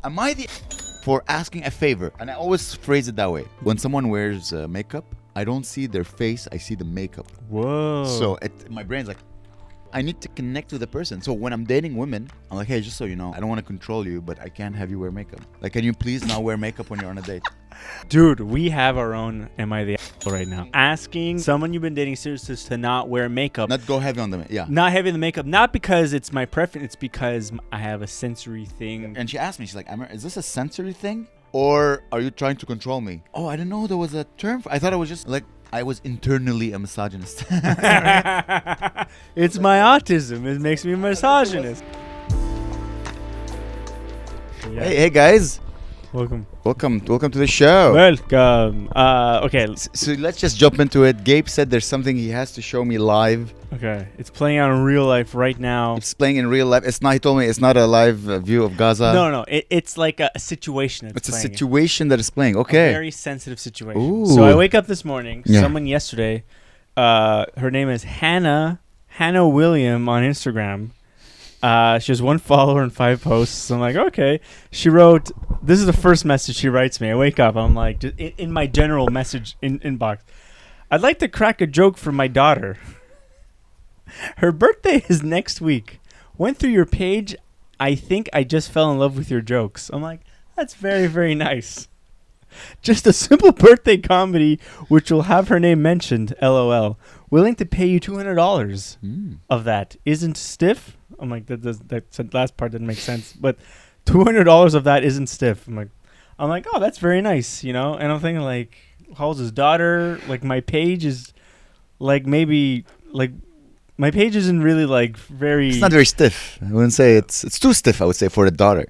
Am I the for asking a favor? And I always phrase it that way. When someone wears makeup, I don't see their face, I see the makeup. Whoa. So my brain's like, I need to connect with the person. So when I'm dating women, I'm like, hey, just so you know, I don't want to control you, but I can't have you wear makeup. Like, can you please not wear makeup when you're on a date? Dude, we have our own Am I the Asshole right now. Asking someone you've been dating seriously to not wear makeup. Not go heavy on them, yeah. Not heavy on the makeup. Not because it's my preference. It's because I have a sensory thing. And she asked me, she's like, Amer, is this a sensory thing? Or are you trying to control me? Oh, I didn't know there was a term I thought it was just like, I was internally a misogynist. It's my autism. It makes me a misogynist. Yeah. Hey guys. Welcome Welcome to the show. Welcome. Okay. So let's just jump into it. Gabe said there's something he has to show me live. Okay. It's playing out in real life right now. It's playing in real life. It's not. He told me it's not a live view of Gaza. No. It's like a situation. It's a situation that is playing. Okay. A very sensitive situation. Ooh. So I wake up this morning. Yeah. Someone yesterday. Her name is Hannah William on Instagram. She has 1 follower and 5 posts. I'm like, okay. She wrote, this is the first message she writes me. I wake up. I'm like, in my general message inbox, I'd like to crack a joke for my daughter. Her birthday is next week. Went through your page. I think I just fell in love with your jokes. I'm like, that's very, very nice. Just a simple birthday comedy, which will have her name mentioned. LOL. Willing to pay you $200 of that. Isn't stiff? I'm like, that last part didn't make sense. But $200 of that isn't stiff. I'm like, oh, that's very nice, you know. And I'm thinking, like, how old's his daughter? Like, my page is, like, maybe, like, my page isn't really, like, very. It's not very stiff. I wouldn't say it's too stiff. I would say for a daughter.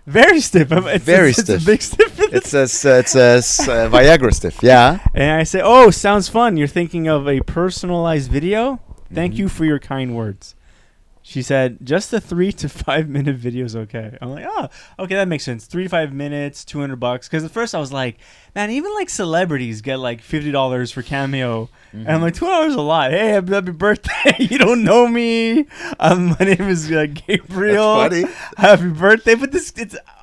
Very stiff. It's a big stiff. It's a Viagra stiff. Yeah. And I say, oh, sounds fun. You're thinking of a personalized video? Thank you for your kind words. She said, just a 3 to 5 minute video is okay. I'm like, oh, okay, that makes sense. 3 to 5 minutes, $200. Because at first I was like, man, even like celebrities get like $50 for Cameo. And I'm like, $200 is a lot. Hey, happy birthday. You don't know me. My name is Gabriel. That's funny. Happy birthday. But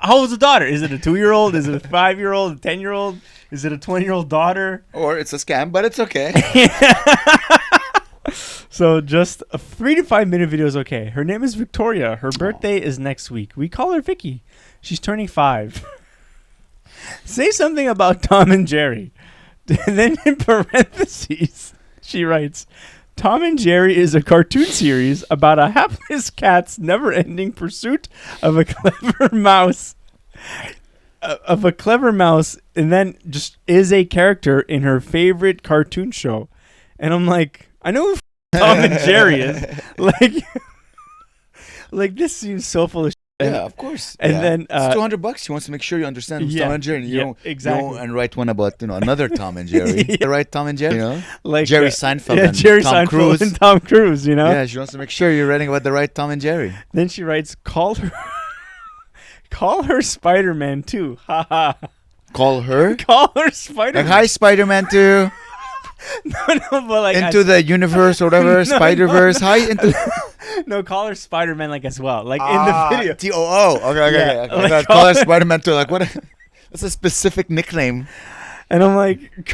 how old's the daughter? Is it a 2-year-old? Is it a 5-year-old? A 10-year-old? Is it a 20-year-old daughter? Or it's a scam, but it's okay. So just a 3 to 5 minute video is okay. Her name is Victoria. Her birthday is next week. We call her Vicky. She's turning 5. Say something about Tom and Jerry. And then in parentheses, she writes, Tom and Jerry is a cartoon series about a hapless cat's never-ending pursuit of a clever mouse. And then just is a character in her favorite cartoon show. And I'm like, I know who Tom and Jerry is. Like this seems so full of shit. Yeah, of course. And then it's $200. She wants to make sure you understand who's Tom and Jerry. And you exactly. don't write one about another Tom and Jerry. The right Tom and Jerry, you know, like Jerry Seinfeld and Jerry Tom Seinfeld Cruise. and Tom Cruise. You know. Yeah, she wants to make sure you're writing about the right Tom and Jerry. Then she writes, call her Spider-Man 2. Ha. Call her Spider-Man. Like, hi, Spider-Man 2. but like into the universe or whatever, Spider-Verse. Hi, into. No, call her Spider-Man like as well, like in the video. T-O-O. Okay. Yeah, like call her Spider-Man 2. Like what? That's a specific nickname. And I'm like,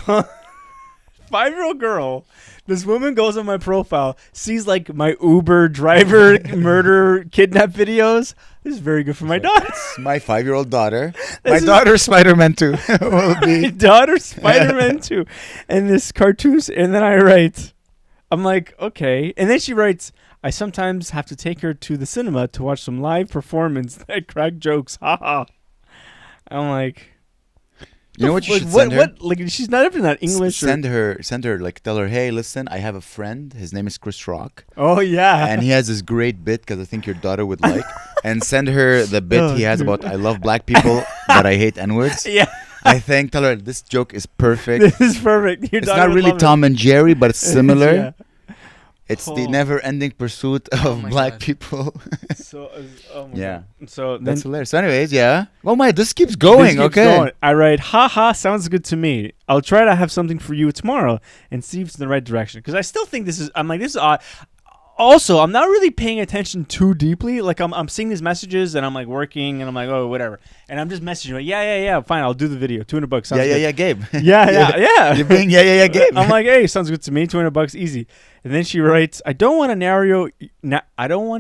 5-year-old girl. This woman goes on my profile, sees like my Uber driver murder kidnap videos. This is very good for my daughter. It's my 5-year-old daughter. My daughter Spider-Man 2 will be. My daughter Spider-Man 2. And this cartoon. And then I write, I'm like, okay. And then she writes, I sometimes have to take her to the cinema to watch some live performance that crack jokes. Haha. I'm like. You know what you should send her? What? Like she's not even that English. Send her. Like tell her, hey, listen, I have a friend. His name is Chris Rock. Oh yeah. And he has this great bit because I think your daughter would like. And send her the bit he has about I love black people but I hate N-words. Yeah. Tell her this joke is perfect. This is perfect. It's not really Tom and Jerry, but it's similar. Yeah. It's the never-ending pursuit of black people. So, oh my yeah. God. So that's hilarious. So anyways, yeah. Oh my, this keeps going. Okay. I write, haha, sounds good to me. I'll try to have something for you tomorrow and see if it's in the right direction. Because I still think this is. I'm like, this is odd. also, I'm not really paying attention too deeply. Like I'm seeing these messages and I'm like working and I'm like, oh, whatever. And I'm just messaging like, yeah, fine, I'll do the video. $200 sounds good. Yeah, Gabe. Yeah. You're being yeah, Gabe. I'm like, hey, sounds good to me. $200 easy. And then she writes, I don't want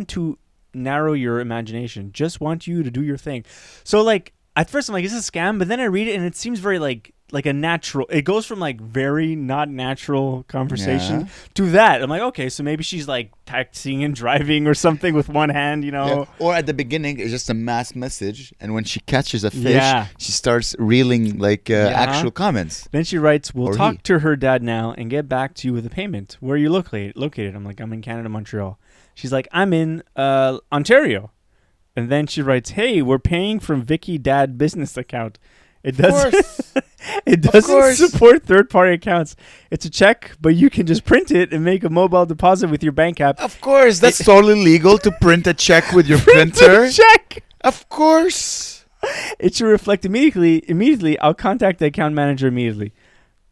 to narrow your imagination. Just want you to do your thing. So like at first I'm like, is this a scam? But then I read it and it seems very like a natural. It goes from like very not natural conversation to that. I'm like, okay, so maybe she's like taxiing and driving or something with one hand, Yeah. Or at the beginning, it's just a mass message, and when she catches a fish, she starts reeling like actual comments. Then she writes, "We'll talk to her dad now and get back to you with a payment. Where are you located?" I'm like, "I'm in Canada, Montreal." She's like, "I'm in Ontario." And then she writes, "Hey, we're paying from Vicky Dad business account. It doesn't support third-party accounts. It's a check, but you can just print it and make a mobile deposit with your bank app." Of course, that's totally legal to print a check with your printer. Check. Of course. It should reflect immediately. I'll contact the account manager immediately.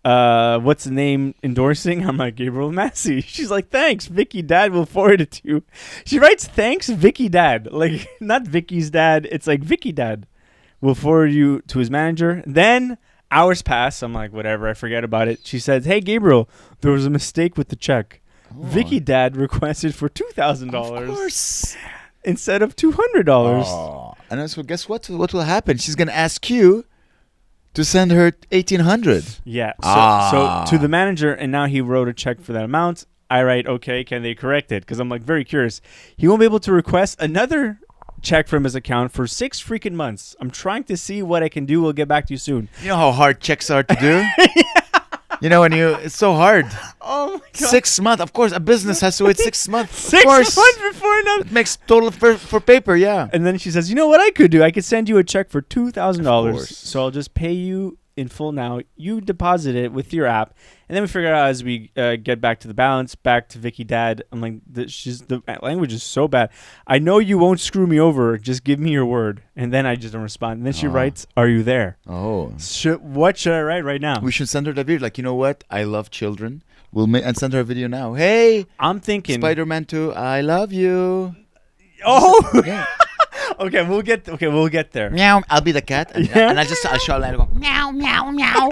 What's the name endorsing? I'm like, Gabriel Massey. She's like, thanks, Vicky Dad will forward it to you. She writes, thanks, Vicky Dad. Like, not Vicky's dad. It's like Vicky Dad will forward you to his manager. Then hours pass. I'm like, whatever. I forget about it. She says, hey, Gabriel, there was a mistake with the check. Oh. Vicky Dad requested for $2,000. Of course. Instead of $200. Oh. And so guess what? What will happen? She's going to ask you to send her $1,800. Yeah. So to the manager, and now he wrote a check for that amount. I write, okay, can they correct it? Because I'm like very curious. He won't be able to request another check from his account for 6 freaking months. I'm trying to see what I can do. We'll get back to you soon. You know how hard checks are to do? You know, it's so hard. Oh my God. 6 months. Of course, a business has to wait 6 months. 6 months before another. It makes total for paper, yeah. And then she says, you know what I could do? I could send you a check for $2,000. So I'll just pay you in full now. You deposit it with your app. And then we figure out as we get back to the balance, back to Vicky Dad. I'm like, the language is so bad. I know you won't screw me over. Just give me your word. And then I just don't respond. And then she writes, are you there? Oh. What should I write right now? We should send her that video. Like, you know what? I love children. And send her a video now. Hey. I'm thinking. Spider-Man 2, I love you. Oh. Yeah. Okay, we'll get there. Meow. I'll be the cat. And I'll show her and go, meow, meow, meow.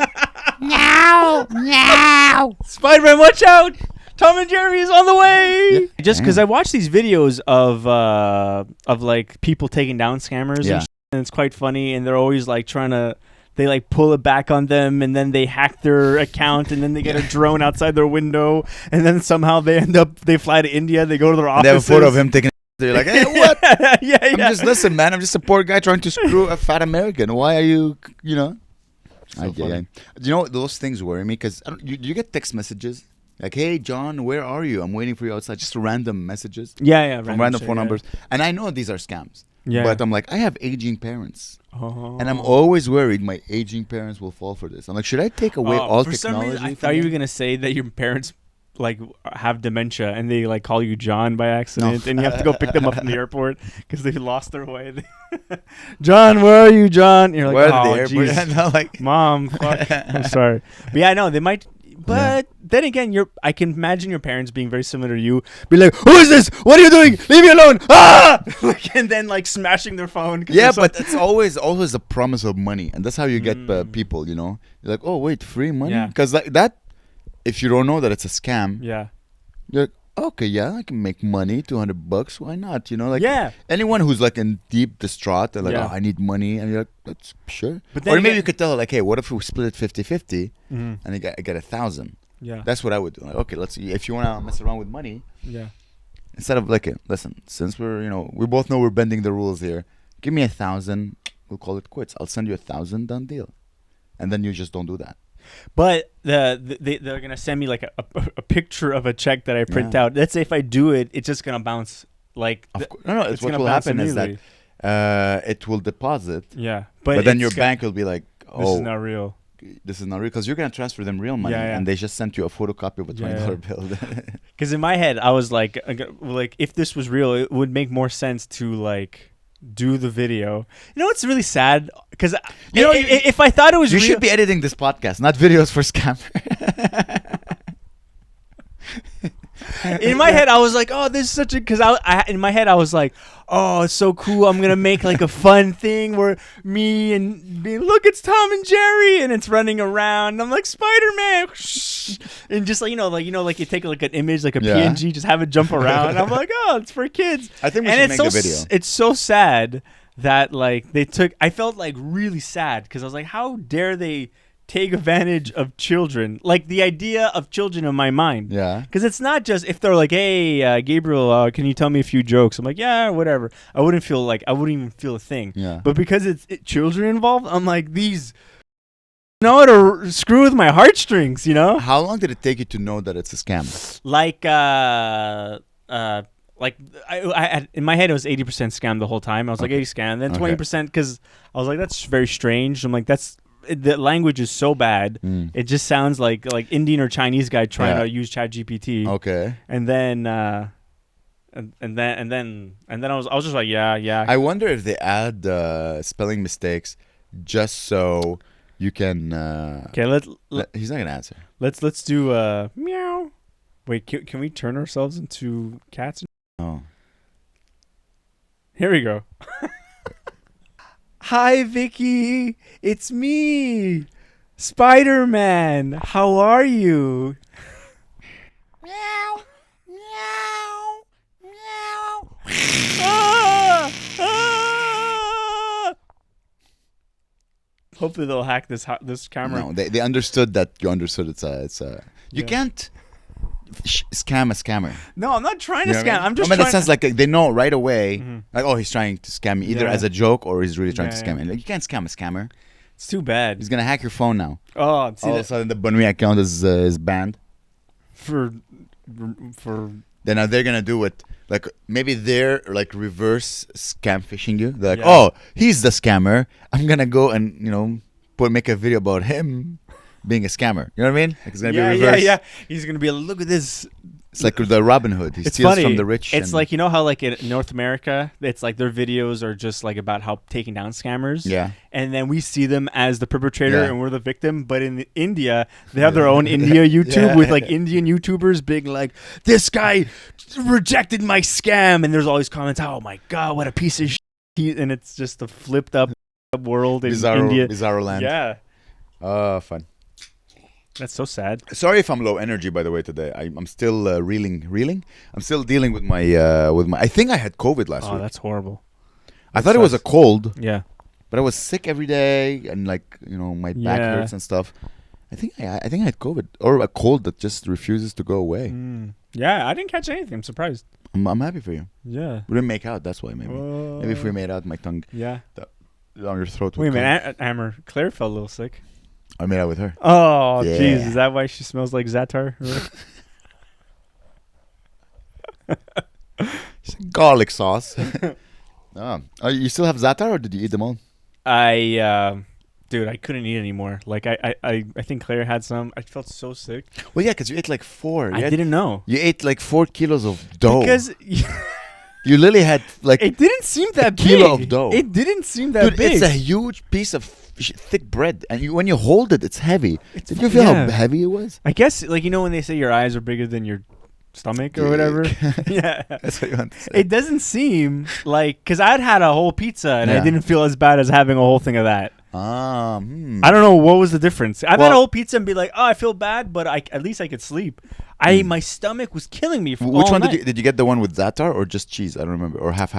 Meow, meow. Spider-Man, watch out! Tom and Jeremy is on the way. Yeah. Just because I watch these videos of like people taking down scammers and it's quite funny, and they're always like they like pull it back on them, and then they hack their account, and then they get a drone outside their window, and then somehow they fly to India, they go to their office. They have a photo of him taking. They're like, hey, what? Yeah. Listen, man, I'm just a poor guy trying to screw a fat American. Why are you know? So funny. You know, those things worry me because you get text messages like, hey, John, where are you? I'm waiting for you outside. Just random messages. Yeah. From random phone numbers. And I know these are scams. Yeah. But I'm like, I have aging parents. Oh. And I'm always worried my aging parents will fall for this. I'm like, should I take away all technology? For some reason, I thought you were going to say that your parents like have dementia and they like call you John by accident and you have to go pick them up from the airport because they lost their way. John, where are you, John? And you're like, oh, jeez. Like, Mom, fuck. I'm sorry. But yeah, I know they might. But then again, I can imagine your parents being very similar to you. Be like, who is this? What are you doing? Leave me alone. Ah! And then like smashing their phone. Yeah, but it's always a promise of money. And that's how you get people, you know. You're like, oh, wait, free money? Because like that, if you don't know that it's a scam, you're like, okay, yeah, I can make money, $200. Why not? You know, like anyone who's like in deep distraught, they're like, oh, I need money, and you're like, that's sure. But then or maybe you could tell her like, hey, what if we split it 50-50, and I get 1,000? Yeah, that's what I would do. Like, okay, let's see. If you want to mess around with money, instead of like, listen, since we both know we're bending the rules here, give me 1,000. We'll call it quits. I'll send you 1,000, done deal, and then you just don't do that. But they're gonna send me like a picture of a check that I print out. Let's say if I do it, it's just gonna bounce. Like it's what will happen is that it will deposit. Yeah, but then your bank will be like, oh, this is not real. This is not real because you're gonna transfer them real money, and they just sent you a photocopy of a $20 bill. Because in my head, I was like if this was real, it would make more sense to like do the video. You know what's really sad? Because if I thought it was you real, should be editing this podcast, not videos for scam. In my head, I was like, oh, this is such a... Because in my head, I was like, oh, it's so cool. I'm going to make like a fun thing where me and... Look, it's Tom and Jerry. And it's running around. And I'm like, Spider-Man. And just like, like you take like an image, like a PNG, just have it jump around. I'm like, oh, it's for kids. I think we should make a video. It's so sad that like they took... I felt like really sad because I was like, how dare they... take advantage of children, like the idea of children in my mind. Yeah. Because it's not just if they're like, hey, Gabriel, can you tell me a few jokes? I'm like, yeah, whatever. I wouldn't even feel a thing. Yeah. But because it's children involved, I'm like, these know how to screw with my heartstrings, you know? How long did it take you to know that it's a scam? Like, I in my head, it was 80% scam the whole time. I was like, 80 scam. Then 20% because I was like, that's very strange. I'm like, the language is so bad. It just sounds like Indian or Chinese guy trying to use ChatGPT. Okay. And then and then I was just like, yeah. I wonder if they add spelling mistakes just so you can. Okay, he's not gonna answer. Let's do meow. Wait, can we turn ourselves into cats? Oh. Here we go. Hi, Vicky. It's me, Spider-Man. How are you? Meow, meow, meow. Hopefully they'll hack this camera. No, they understood that you understood it's you can't scam a scammer. No, I'm not trying to scam. I mean? I'm just trying. trying. It sounds like they know right away. Like, oh, he's trying to scam me either as a joke or he's really trying to scam me. Like, you can't scam a scammer. It's too bad. He's gonna hack your phone now. Oh, all of a sudden the bonne nuit account is banned. For. Then now they're gonna do it. Like maybe they're like reverse scam phishing you. They're like, oh, he's the scammer. I'm gonna go and make a video about him being a scammer. You know what I mean? Like it's gonna be reverse. Yeah. He's gonna be like, look at this. It's like the Robin Hood. He steals from the rich. It's like, how like in North America, it's like their videos are just like about how taking down scammers. Yeah. And then we see them as the perpetrator and we're the victim. But in India, they have their own India YouTube with like Indian YouTubers being like, this guy rejected my scam. And there's all these comments, oh my God, what a piece of shit. And it's just a flipped up world in India. Bizarro land. Yeah. Fun. That's so sad. Sorry if I'm low energy, by the way, today. I'm still reeling. I'm still dealing with my I think I had COVID last week. Oh, that's horrible. I thought it was a cold. Yeah. But I was sick every day and my back hurts and stuff. I think I had COVID or a cold that just refuses to go away. Yeah, I didn't catch anything. I'm surprised. I'm happy for you. Yeah. We didn't make out, that's why maybe. Maybe if we made out, my tongue down your throat would Wait a minute, Amer. Claire felt a little sick. I made out with her. Oh, jeez. Is that why she smells like Zatar? Garlic sauce. You still have Zatar or did you eat them all? Dude, I couldn't eat anymore. Like, I think Claire had some. I felt so sick. Well, yeah, because you ate like 4. I didn't know. You ate like 4 kilos of dough. Because... You literally had like... It didn't seem that big. Kilo of dough. It didn't seem that big. It's a huge piece of thick bread. And when you hold it, it's heavy. Did you feel how heavy it was? I guess, like, when they say your eyes are bigger than your stomach or whatever. Yeah. That's what you want to say. It doesn't seem like... Because I'd had a whole pizza and I didn't feel as bad as having a whole thing of that. I don't know what was the difference. I've had a whole pizza and be like, oh, I feel bad, but at least I could sleep. My stomach was killing me. Which one did you get? The one with Zatar or just cheese? I don't remember. Or half.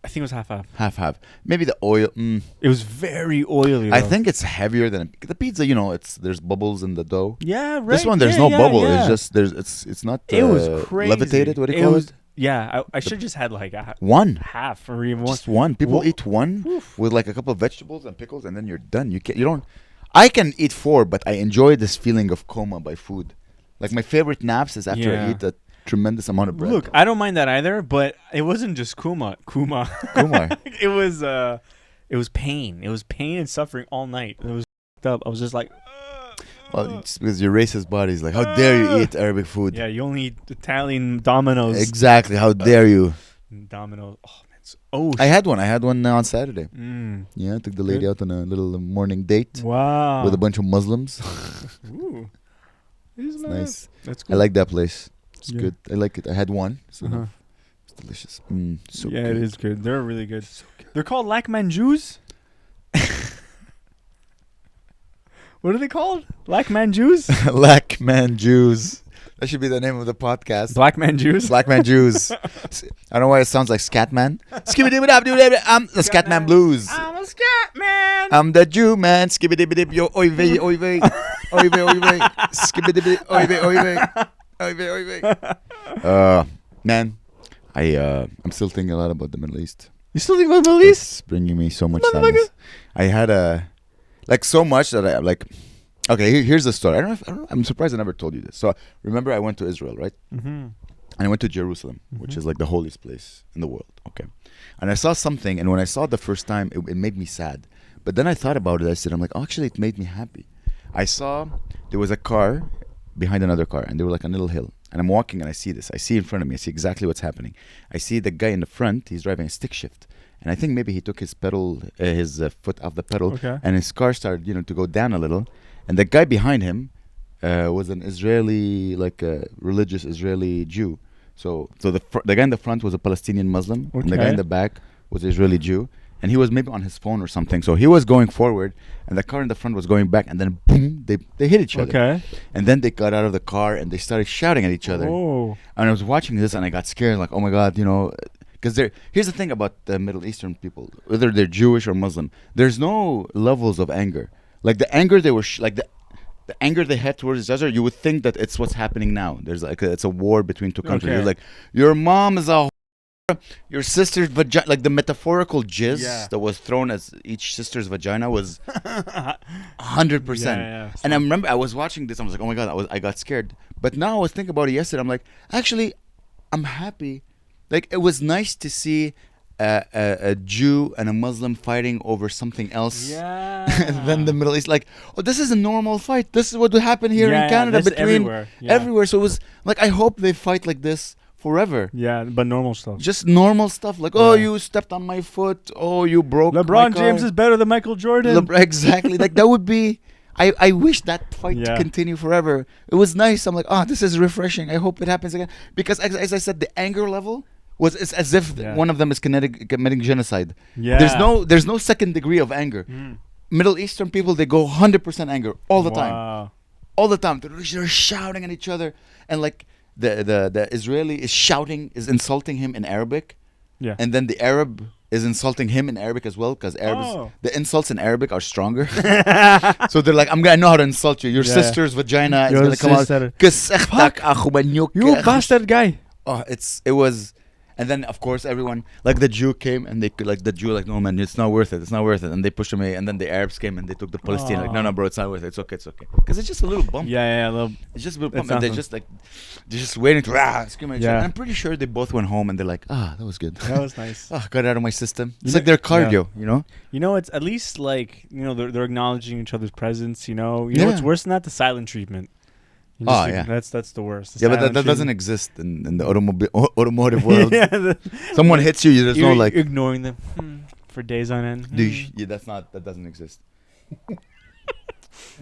I think it was half. Half. Maybe the oil. It was very oily. I think it's heavier than the pizza. There's bubbles in the dough. Yeah, right. This one, there's no bubble. Yeah. It's just it's not. It was crazy. Levitated. What do you call it? Yeah, I should have just had like half or even one. Just one. People eat one with like a couple of vegetables and pickles, and then you're done. You don't. I can eat 4, but I enjoy this feeling of coma by food. Like my favorite naps is after I eat a tremendous amount of bread. Look, I don't mind that either, but it wasn't just Kuma. It was pain. It was pain and suffering all night. It was up. I was just like. Well, it's because your racist body is like, how dare you eat Arabic food? Yeah, you only eat Italian Domino's. Exactly. How dare you? Domino's. Oh man. I had one on Saturday. Yeah, I took the lady out on a little morning date. Wow. With a bunch of Muslims. Ooh. It's nice. That's cool. I like that place. It's good. I like it. I had one. So it's delicious. So yeah, good. it is good. They're really good. So good. They're called Lachman Jews. What are they called? Lachman Jews? Lachman Jews. That should be the name of the podcast. Black Man Jews? Black Man Jews. I don't know why it sounds like Scatman. I'm the Scatman Blues. I'm a scat man. I'm the Jew man. Skibidi yo oy vey oy vey. Oy vey oy vey. Skibidi oy vey oy vey. Oy vey oy vey. Man, I'm still thinking a lot about the Middle East. You still think about the Middle East? It's bringing me so much sadness. I had so much that I like. Okay, here's the story. I'm surprised I never told you this. So remember, I went to Israel, right? Mm-hmm. And I went to Jerusalem, which is like the holiest place in the world. Okay, and I saw something, and when I saw it the first time, it made me sad. But then I thought about it. I said, I'm like, actually, it made me happy. I saw there was a car behind another car, and they were like a little hill. And I'm walking, and I see this. I see in front of me. I see exactly what's happening. I see the guy in the front. He's driving a stick shift. And I think maybe he took his foot off the pedal, and his car started, to go down a little. And the guy behind him was an Israeli, like a religious Israeli Jew. So the guy in the front was a Palestinian Muslim, and the guy in the back was an Israeli Jew. And he was maybe on his phone or something. So he was going forward, and the car in the front was going back. And then boom, they hit each other. Okay. And then they got out of the car and they started shouting at each other. Oh. And I was watching this, and I got scared, like, oh my God, because here's the thing about the Middle Eastern people, whether they're Jewish or Muslim, there's no levels of anger. Like the anger they were the anger they had towards each other, you would think that it's what's happening now. There's like it's a war between two countries. You're like, your mom is a your sister's vagina, like the metaphorical jizz that was thrown as each sister's vagina was 100%. Yeah. And I remember I was watching this, I was like, oh my God, I got scared. But now I was thinking about it yesterday. I'm like, actually, I'm happy. Like, it was nice to see a Jew and a Muslim fighting over something else than the Middle East. Like, oh, this is a normal fight. This is what would happen here in Canada between everywhere. So it was like, I hope they fight like this forever. Yeah, but normal stuff. Just normal stuff. Like, oh, you stepped on my foot. Oh, you broke my LeBron car. James is better than Michael Jordan. Exactly. Like, that would be... I wish that fight to continue forever. It was nice. I'm like, this is refreshing. I hope it happens again. Because as I said, the anger level... it's as if one of them is committing genocide. Yeah. There's no second degree of anger. Middle Eastern people, they go 100% anger all the time. All the time. They're shouting at each other. And like the Israeli is insulting him in Arabic. Yeah. And then the Arab is insulting him in Arabic as well, because the insults in Arabic are stronger. So they're like, I know how to insult you. Your sister's vagina is going to come out. You bastard guy. Oh, it was... And then, of course, everyone, like the Jew came and the Jew, like, no, man, it's not worth it. It's not worth it. And they pushed him away. And then the Arabs came and they took the Palestinian. Like, no, bro, it's not worth it. It's okay. Because it's just a little bump. Yeah, a little. It's just a little bump. And they're just waiting to scream at each other. And I'm pretty sure they both went home and they're like, that was good. That was nice. Got it out of my system. It's like their cardio, it's at least like, they're acknowledging each other's presence, what's worse than that? The silent treatment. That's the worst. Yeah, but that doesn't exist in the automotive world. Someone hits you, there's no like ignoring them for days on end. Yeah, that doesn't exist.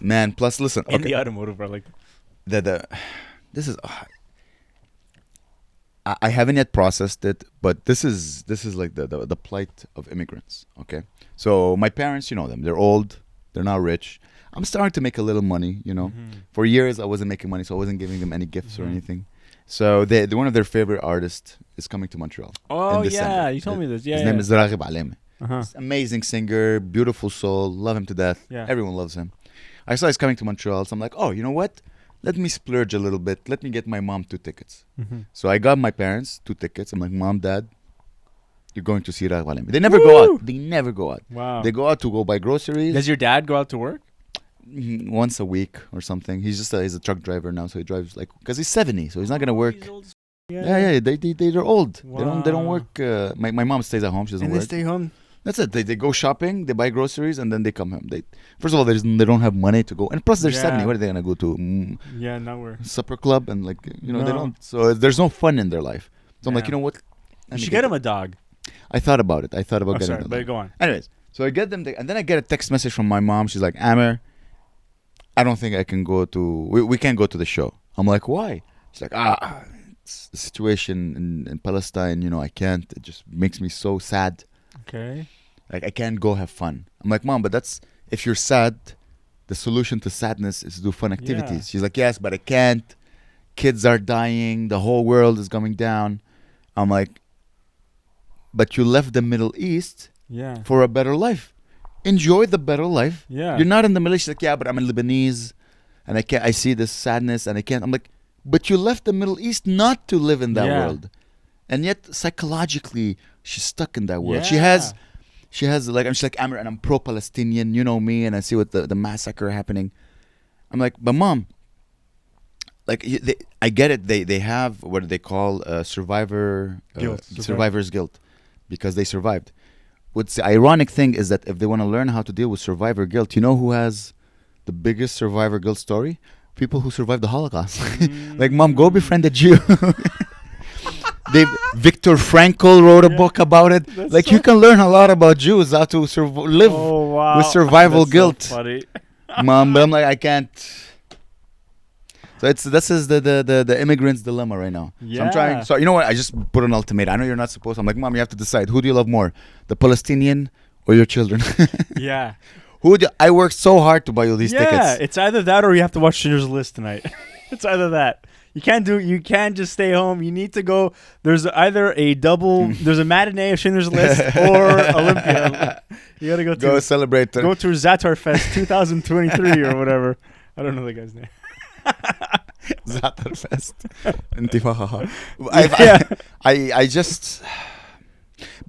Man, plus listen, in the automotive world, like this is I haven't yet processed it, but this is like the plight of immigrants. Okay, so my parents, them, they're old, they're not rich. I'm starting to make a little money, For years, I wasn't making money, so I wasn't giving them any gifts or anything. So one of their favorite artists is coming to Montreal. Oh, yeah, you told me this. Yeah, his name is Raghib Aleme. Amazing singer, beautiful soul, love him to death. Yeah. Everyone loves him. I saw he's coming to Montreal, so I'm like, oh, you know what? Let me splurge a little bit. Let me get my mom 2 tickets. So I got my parents 2 tickets. I'm like, Mom, Dad, you're going to see Raghib Aleme. They never go out. They never go out. Wow. They go out to go buy groceries. Does your dad go out to work? Once a week or something. He's a truck driver now, so he drives because he's 70, so he's not gonna work. Yeah, they're old. Wow. They don't work. My mom stays at home. She doesn't work. They stay home. That's it. They go shopping, they buy groceries, and then they come home. First of all, they don't have money to go, and plus they're 70. What are they gonna go to? Nowhere. Supper club and they don't. So there's no fun in their life. So I'm like, you know what? You should get him a dog. I thought about it. Getting a dog. But go on. Anyways, so I get them, and then I get a text message from my mom. She's like, Amer, I don't think I can go to... We can't go to the show. I'm like, why? She's like, situation in Palestine, I can't. It just makes me so sad. Okay. Like, I can't go have fun. I'm like, Mom, but if you're sad, the solution to sadness is to do fun activities. Yeah. She's like, yes, but I can't. Kids are dying. The whole world is coming down. I'm like, but you left the Middle East for a better life. Enjoy the better life. Yeah. You're not in the Middle East. She's like, yeah, but I'm a Lebanese and I see this sadness and I can't. I'm like, but you left the Middle East not to live in that world. And yet psychologically she's stuck in that world. Yeah. She has like, she's like, Amer, and I'm pro-Palestinian, you know me, and I see what the massacre happening. I'm like, but Mom, like, I get it. They have what they call survivor's guilt, because they survived. What's the ironic thing is that if they want to learn how to deal with survivor guilt, you know who has the biggest survivor guilt story? People who survived the Holocaust. Like, Mom, go befriend a Jew. Viktor Frankl wrote a book about it. That's like, you can learn a lot about Jews, how to live with survival guilt. So funny. Mom, but I'm like, I can't. So this is the immigrant's dilemma right now. Yeah. So I'm trying. So you know what? I just put an ultimatum. I know you're not supposed. I'm like, Mom, you have to decide. Who do you love more, the Palestinian or your children? Yeah. I worked so hard to buy you these tickets. Yeah, it's either that or you have to watch Schindler's List tonight. It's either that. You can't just stay home. You need to go. There's either there's a matinee of Schindler's List or Olympia. You gotta go celebrate. Go to Zatar Fest 2023 or whatever. I don't know the guy's name. Zatar Fest. Intifaha. I just.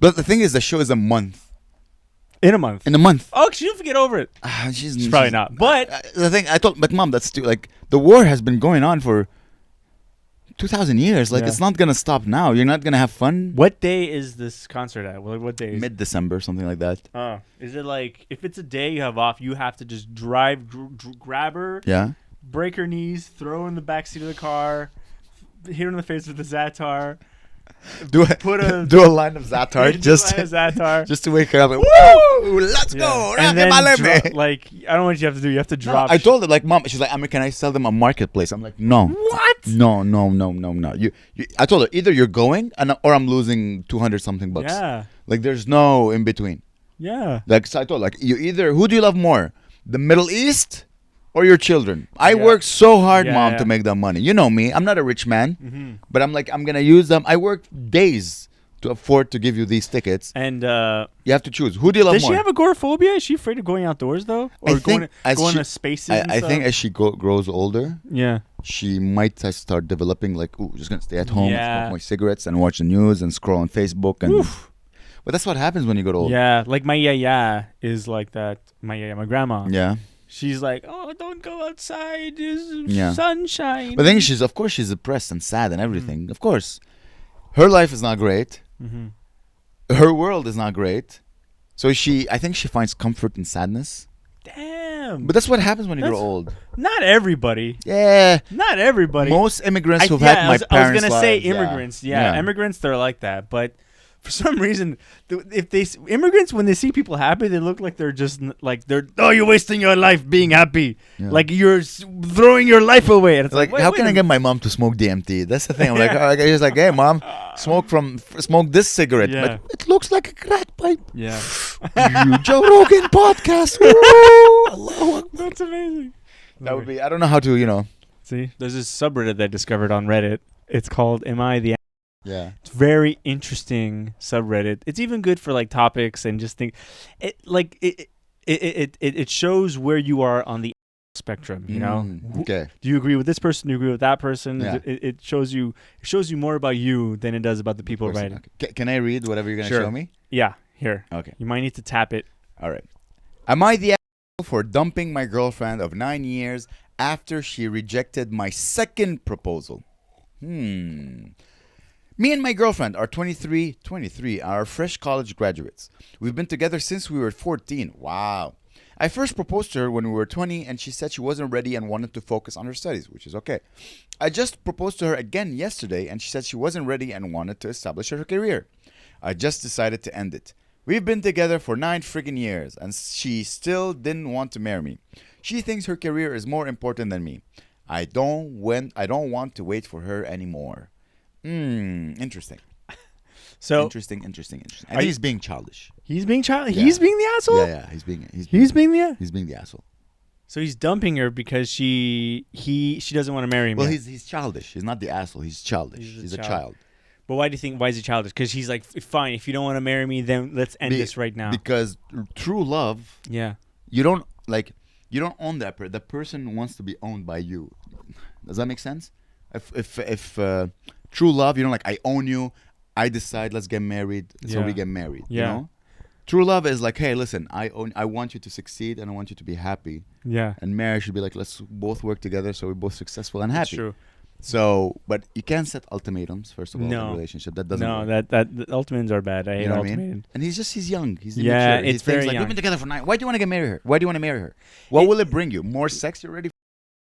But the thing is, the show is a month. In a month. Oh, she'll get over it. She's probably not. But the thing but Mom, that's too, like, the war has been going on for 2,000 years. Like, it's not gonna stop now. You're not gonna have fun. What day is this concert at? What day? Mid-December, something like that. Is it like, if it's a day you have off, you have to just drive, grab her, break her knees, throw her in the backseat of the car, hit her in the face with the Zatar. Do a line of Zatar just to wake her up. Like, woo! Let's go! And then I don't know what you have to do. You have to drop. No, I told her, like, Mom. She's like, can I sell them a marketplace? I'm like, no. What? No. I told her, either you're going or I'm losing 200 something bucks. Yeah. Like, there's no in between. Yeah. Like, so I told her, like, who do you love more, the Middle East or your children? I worked so hard, Mom, to make that money. You know me. I'm not a rich man, but I'm like, I'm going to use them. I worked days to afford to give you these tickets. And you have to choose. Who do you love more? Does she have agoraphobia? Is she afraid of going outdoors, though? Or going to spaces I think as she grows older, yeah, she might start developing, like, just going to stay at home, smoke my cigarettes and watch the news and scroll on Facebook. And but that's what happens when you get old. Yeah, like my yaya is like that. My grandma. Yeah. She's like, oh, don't go outside. There's sunshine. But then she's depressed and sad and everything. Of course. Her life is not great. Her world is not great. So I think she finds comfort in sadness. Damn. But that's what happens when you grow old. Not everybody. Yeah. Not everybody. Most immigrants who've had my parents' I was going to say immigrants. Yeah. Immigrants, they're like that. But for some reason, immigrants, when they see people happy, they look like they're just like you're wasting your life being happy, like you're throwing your life away. And it's like, how can I get my mom to smoke DMT? That's the thing. I'm like, I just like, hey, Mom, smoke this cigarette. Yeah. But it looks like a crack pipe. Yeah. You Joe Rogan podcast. That's amazing. That would be. I don't know how to. See, there's this subreddit that I discovered on Reddit. It's called "Am I the?" Yeah, it's very interesting subreddit. It's even good for like topics and just think it shows where you are on the spectrum. Okay. Do you agree with this person? Do you agree with that person? Yeah. It shows you more about you than it does about the people writing. Okay. Can I read whatever you're gonna show me? Yeah. Here. Okay. You might need to tap it. All right. Am I the asshole for dumping my girlfriend of 9 years after she rejected my second proposal? Me and my girlfriend are 23, are fresh college graduates. We've been together since we were 14. Wow. I first proposed to her when we were 20 and she said she wasn't ready and wanted to focus on her studies, which is okay. I just proposed to her again yesterday and she said she wasn't ready and wanted to establish her career. I just decided to end it. We've been together for 9 friggin' years and she still didn't want to marry me. She thinks her career is more important than me. I don't want to wait for her anymore. Interesting. So interesting. I think he's being childish. He's being childish. Yeah. He's being the asshole. Yeah. He's being the asshole. So he's dumping her because she doesn't want to marry him. Well, he's childish. He's not the asshole. He's childish. He's a child. But why is he childish? Because he's like, fine, if you don't want to marry me, then let's end this right now. Because true love. Yeah. You don't own that person. The person wants to be owned by you. Does that make sense? If true love, you know, like I own you. I decide, let's get married, so we get married. Yeah. You know? True love is like, hey, listen, I want you to succeed and I want you to be happy. Yeah. And marriage should be like, let's both work together so we're both successful and happy. That's true. So, but you can't set ultimatums, first of all, in a relationship. That doesn't work. The ultimatums are bad. I hate ultimatums. I mean? And he's young. He's immature. It's he's very young. We've been together for 9. Why do you want to get married her? Why do you want to marry her? What will it bring you? More sex you're ready for?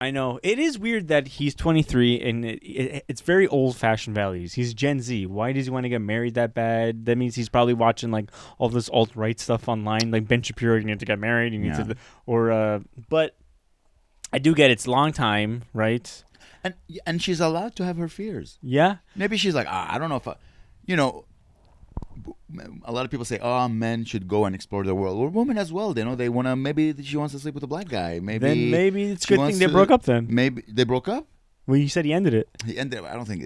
I know. It is weird that he's 23 and it's very old-fashioned values. He's Gen Z. Why does he want to get married that bad? That means he's probably watching like all this alt-right stuff online, like Ben Shapiro, you need to get married, you need to, but I do get it's a long time, right? And she's allowed to have her fears. Yeah. Maybe she's like, I don't know if a lot of people say, men should go and explore the world. Or women as well. They want to. Maybe she wants to sleep with a black guy. Maybe it's a good thing they broke up. Then maybe they broke up. Well, you said he ended it. He ended it. I don't think.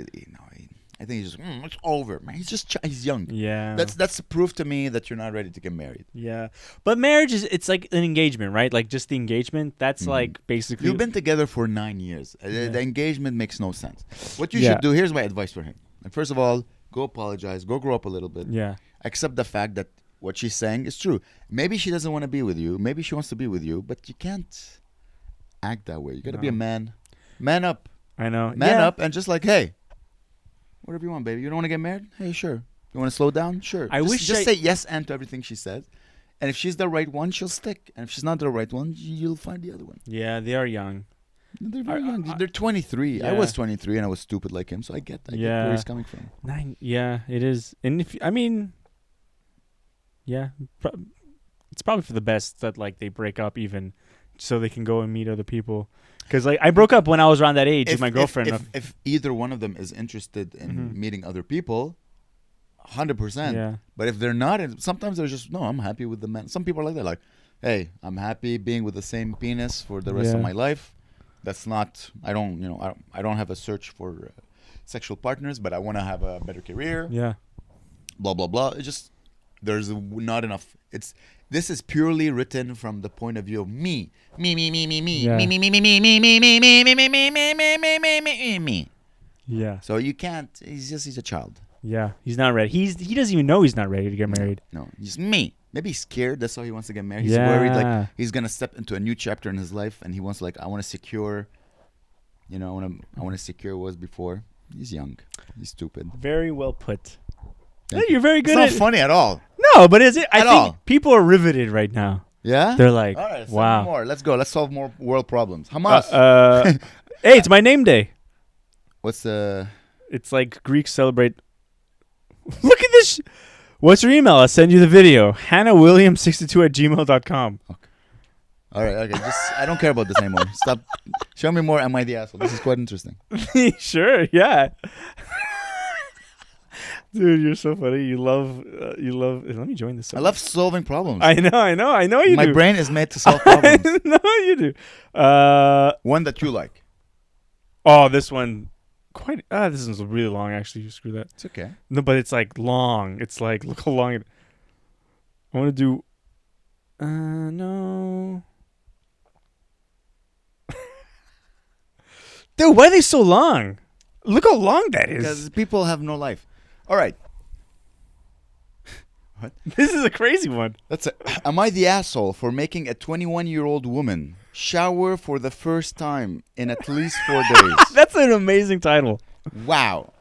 I think he's just. It's over, man. He's young. Yeah. That's proof to me that you're not ready to get married. Yeah, but marriage it's like an engagement, right? Like just the engagement. That's like basically. You've been together for 9 years. The engagement makes no sense. What you should do. Here's my advice for him. Like, first of all, go apologize. Go grow up a little bit. Yeah. Accept the fact that what she's saying is true. Maybe she doesn't want to be with you. Maybe she wants to be with you, but you can't act that way. You got to be a man. Man up. I know. Man up and just like, hey, whatever you want, baby. You don't want to get married? Hey, sure. You want to slow down? Sure. Just say yes and to everything she says. And if she's the right one, she'll stick. And if she's not the right one, you'll find the other one. Yeah, they are young. They're very young. They're 23. Yeah. I was 23 and I was stupid like him, so I get where he's coming from. 9. Yeah, it is. And it's probably for the best that like they break up even, so they can go and meet other people. Because like I broke up when I was around that age with my girlfriend. If either one of them is interested in meeting other people, 100%. Yeah. But if they're not, sometimes they're just I'm happy with the man. Some people are like that. Like, hey, I'm happy being with the same penis for the rest of my life. That's not. I don't have a search for sexual partners, but I want to have a better career. Yeah. Blah blah blah. It just there's not enough. This is purely written from the point of view of me. Me. Yeah. So you can't. He's a child. Yeah. He's not ready. He doesn't even know he's not ready to get married. No. Just me. Maybe he's scared. That's why he wants to get married. He's worried like he's gonna step into a new chapter in his life, and he wants I want to secure. I want to secure what was before. He's young. He's stupid. Very well put. You're very good. It's not funny at all. No, but is it? I think people are riveted right now. Yeah. They're like, all right, wow. More. Let's go. Let's solve more world problems. Hamas. Hey, it's my name day. What's the? It's like Greeks celebrate. Look at this. What's your email? I'll send you the video. HannahWilliams62@gmail.com. Okay. All right. Okay. I don't care about this anymore. Stop. Show me more. Am I the asshole? This is quite interesting. Sure. Yeah. Dude, you're so funny. You love. Let me join this. I love solving problems. I know you do. My brain is made to solve problems. No, you do. One that you like. Oh, this one. This is really long. Actually, screw that. It's okay. No, but it's like long. It's like look how long it. I want to do. No. Dude, why are they so long? Look how long that is. Because people have no life. All right. What? This is a crazy one. Am I the asshole for making a 21-year-old woman shower for the first time in at least 4 days? That's an amazing title. Wow.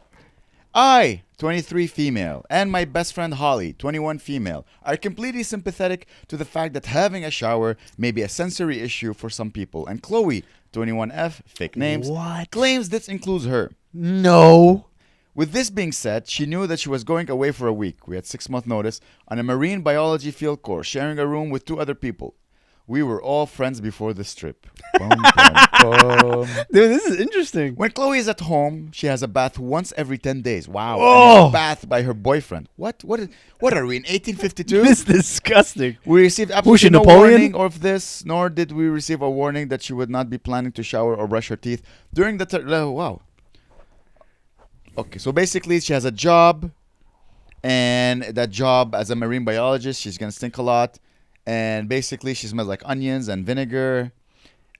I, 23 female, and my best friend Holly, 21 female, are completely sympathetic to the fact that having a shower may be a sensory issue for some people. And Chloe, 21F, fake names, claims this includes her. No. With this being said, she knew that she was going away for a week. We had 6-month notice on a marine biology field course, sharing a room with 2 other people. We were all friends before this trip. Boom, boom. Dude, this is interesting. When Chloe is at home, she has a bath once every 10 days. Wow. Oh. And a bath by her boyfriend. What are we in 1852? This is disgusting. We received absolutely no warning of this, nor did we receive a warning that she would not be planning to shower or brush her teeth during the wow. Okay, so basically she has a job, and that job as a marine biologist, she's going to stink a lot. And basically she smells like onions and vinegar.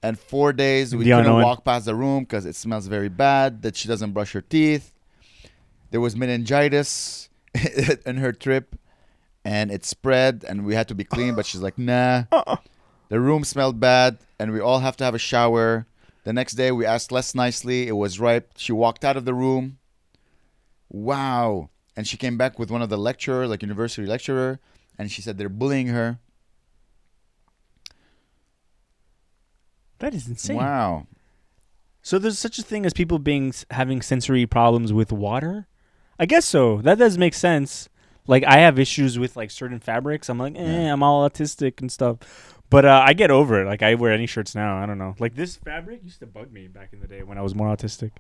And 4 days we couldn't walk past the room because it smells very bad, that she doesn't brush her teeth. There was meningitis in her trip, and it spread, and we had to be clean, but she's like, nah. The room smelled bad, and we all have to have a shower. The next day we asked less nicely. It was ripe. She walked out of the room. Wow. And she came back with one of the lecturers, like university lecturer, and she said they're bullying her. That is insane. Wow. So there's such a thing as people having sensory problems with water? I guess so. That does make sense. Like, I have issues with, like, certain fabrics. I'm like, I'm all autistic and stuff. But I get over it. Like, I wear any shirts now. I don't know. Like, this fabric used to bug me back in the day when I was more autistic.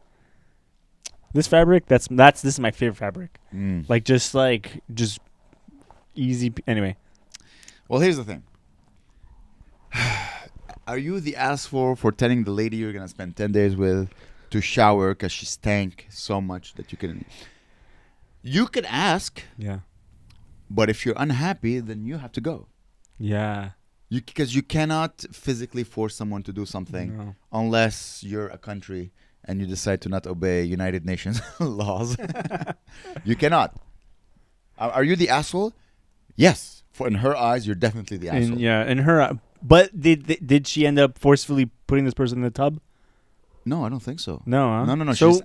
This fabric, this is my favorite fabric. Like, just easy. Anyway. Well, here's the thing. Are you the asshole for telling the lady you're going to spend 10 days with to shower because she stank so much that you couldn't? You could ask. Yeah. But if you're unhappy, then you have to go. Yeah. Because you cannot physically force someone to do something unless you're a country and you decide to not obey United Nations laws. You cannot. Are you the asshole? Yes. In her eyes, you're definitely the asshole. In her. But did she end up forcefully putting this person in the tub? No, I don't think so. No, huh? No. So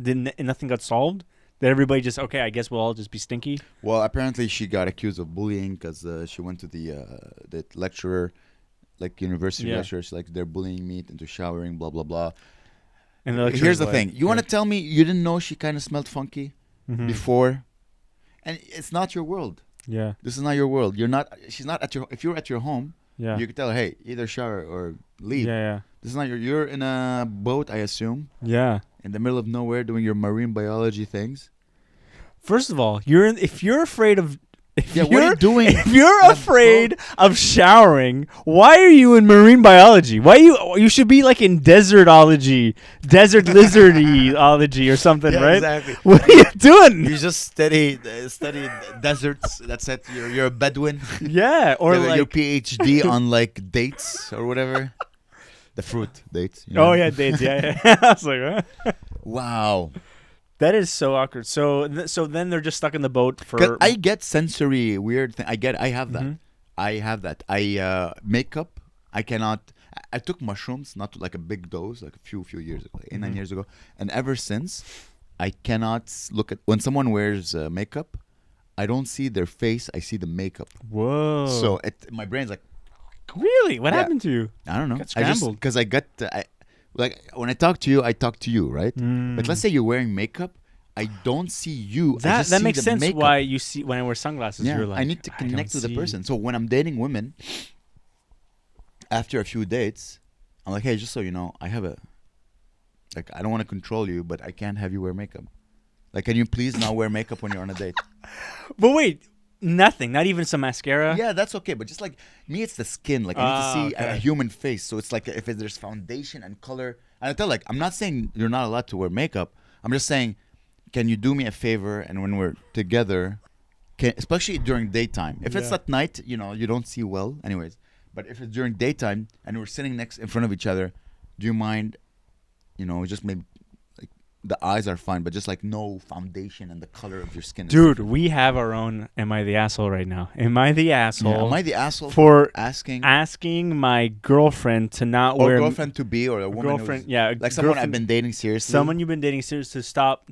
did nothing got solved? Did everybody just, okay, I guess we'll all just be stinky? Well, apparently she got accused of bullying because she went to the lecturer, like university lecturer. She's like, they're bullying me into showering, blah, blah, blah. And here's the thing. You want to tell me you didn't know she kind of smelled funky before? And it's not your world. Yeah. This is not your world. She's not at your, if you're at your home, you could tell her, hey, either shower or leave. Yeah. This is not you're in a boat, I assume. Yeah. In the middle of nowhere doing your marine biology things. First of all, if you're afraid of what are you doing? If you're afraid of showering, why are you in marine biology? Why you should be like in desertology, desert lizardology or something, right? Exactly. What are you doing? You just study deserts. That's it. You're a Bedouin. Yeah, or like your PhD on like dates or whatever. The fruit dates. You know? Oh yeah, dates. Yeah. I was like, huh? Wow. That is so awkward. So then they're just stuck in the boat for. I get sensory weird thing. I have that. I have that. Makeup. I cannot. I took mushrooms, not like a big dose, like a few years ago, 9 years ago, and ever since, I cannot look at when someone wears makeup. I don't see their face. I see the makeup. Whoa. So my brain's like. Really? What happened to you? I don't know. Got scrambled. Because like when I talk to you, right? But let's say you're wearing makeup, I don't see you. That makes sense. Makeup. Why you see when I wear sunglasses? Yeah, you're like, I need to connect with the person. So when I'm dating women, after a few dates, I'm like, hey, just so you know, I have I don't want to control you, but I can't have you wear makeup. Like, can you please not wear makeup when you're on a date? But wait. Nothing, not even some mascara. Yeah, that's okay. But just like me, it's the skin. Like I need to see a human face. So it's like if there's foundation and color. And I tell I'm not saying you're not allowed to wear makeup. I'm just saying, can you do me a favor? And when we're together, especially during daytime. If it's at night, you don't see well. Anyways, but if it's during daytime and we're sitting in front of each other, do you mind? Just maybe. The eyes are fine, but just like no foundation and the color of your skin. Dude, we have our own Am I the Asshole right now? Am I the asshole? Yeah, am I the asshole for asking my girlfriend to not wear... Or girlfriend to be, or a woman girlfriend, like someone I've been dating seriously. Someone you've been dating seriously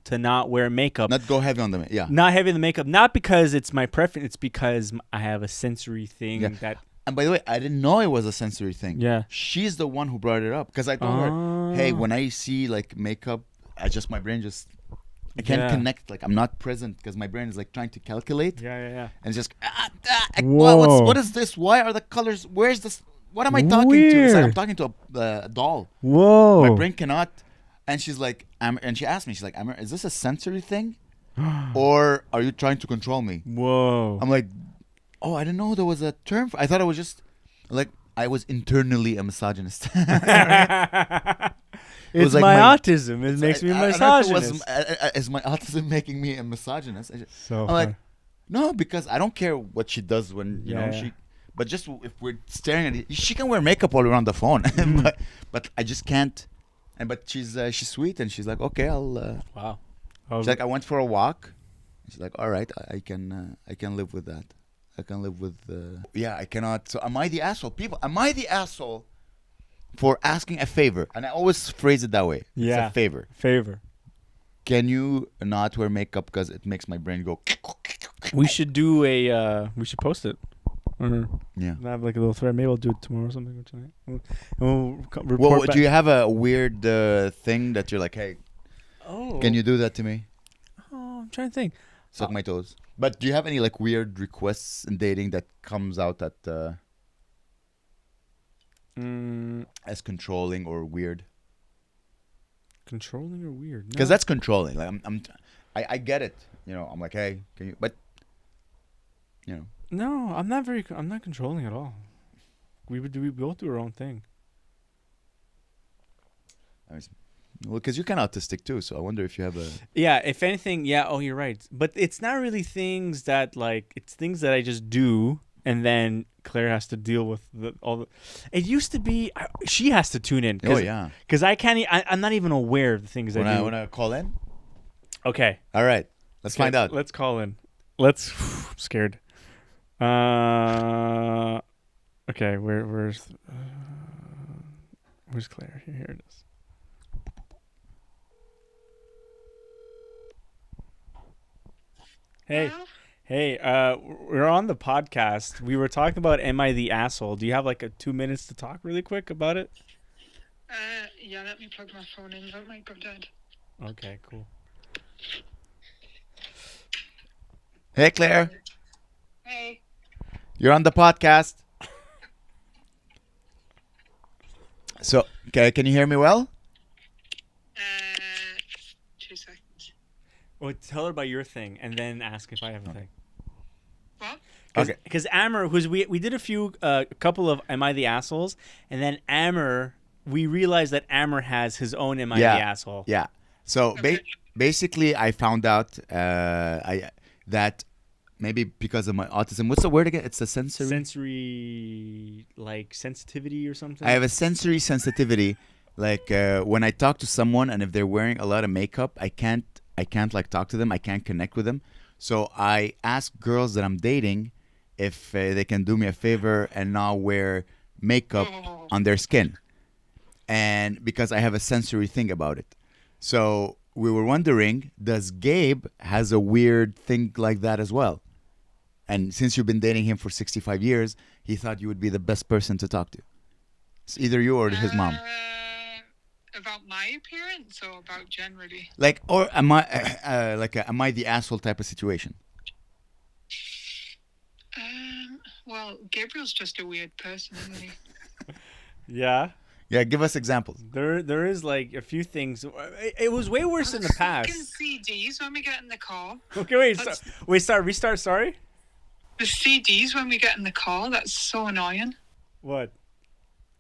to not wear makeup. Not go heavy on the makeup, Not heavy on the makeup. Not because it's my preference, it's because I have a sensory thing that... And by the way, I didn't know it was a sensory thing. Yeah. She's the one who brought it up. Because I told her, hey, when I see like makeup... my brain I can't connect. Like I'm not present because my brain is like trying to calculate. Yeah. And it's just what is this? Why are the colors? Where's this? what am I talking to? It's like I'm talking to a doll. Whoa. My brain cannot. And she's like, and she asked me, she's like, Amer, is this a sensory thing? Or are you trying to control me? Whoa. I'm like, oh, I didn't know there was a term I thought it was just like I was internally a misogynist. It's like my autism. It makes me a misogynist. Is my autism making me a misogynist? So I'm like, no, because I don't care what she does when you know she. But just if we're staring at it, she can wear makeup all around the phone. but I just can't. But she's sweet and she's like, okay, I'll. Wow. She's like, I went for a walk. She's like, all right, I can live with that. I can live with. Yeah, I cannot. So am I the asshole? People, am I the asshole for asking a favor? And I always phrase it that way. Yeah. It's a favor. Favor. Can you not wear makeup because it makes my brain go? We should do a. We should post it. Yeah. Have like a little thread. Maybe I'll do it tomorrow or something or tonight. We'll report back. Do you have a weird thing that you're like, hey, can you do that to me? Oh, I'm trying to think. Suck my toes. But do you have any like weird requests in dating that comes out at as controlling or weird? Controlling or weird? Because that's controlling. Like I get it. You know, I'm like, hey, can you? But you know. No, I'm not controlling at all. We both do our own thing. Well, because you're kind of autistic too, so I wonder if you have a. Yeah, if anything, yeah. Oh, you're right. But it's not really things that like it's things that I just do, and then Claire has to deal with all the. It used to be she has to tune in. Oh yeah. Because I can't. I'm not even aware of the things I do. I want to call in. Okay. All right. Let's find out. Let's call in. I'm scared. Okay, where's Claire? Here it is. Hey, we're on the podcast. We were talking about Am I the Asshole? Do you have like 2 minutes to talk really quick about it? Yeah, let me plug my phone in. That might go dead. Okay, cool. Hey, Claire. Hey. You're on the podcast. So, okay, can you hear me well? 2 seconds. Well, tell her about your thing, and then ask if I have a thing. What? Okay. Because Amer, we did a couple of Am I the Assholes, and then Amer, we realized that Amer has his own Am I the Asshole. Yeah. So basically, I found out that. Maybe because of my autism. What's the word again? It's a sensory, like sensitivity or something. I have a sensory sensitivity. Like when I talk to someone, and if they're wearing a lot of makeup, I can't like talk to them. I can't connect with them. So I ask girls that I'm dating if they can do me a favor and not wear makeup on their skin, and because I have a sensory thing about it. So we were wondering, does Gabe has a weird thing like that as well? And since you've been dating him for 65 years, he thought you would be the best person to talk to. It's either you or his mom. About my appearance or about generally? Like, or am I am I the asshole type of situation? Well, Gabriel's just a weird person, isn't he? Yeah. Yeah, give us examples. There is like a few things. It was way worse in the past. CDs when we get in the car. Okay, restart. Sorry. The CDs when we get in the car. That's so annoying. What?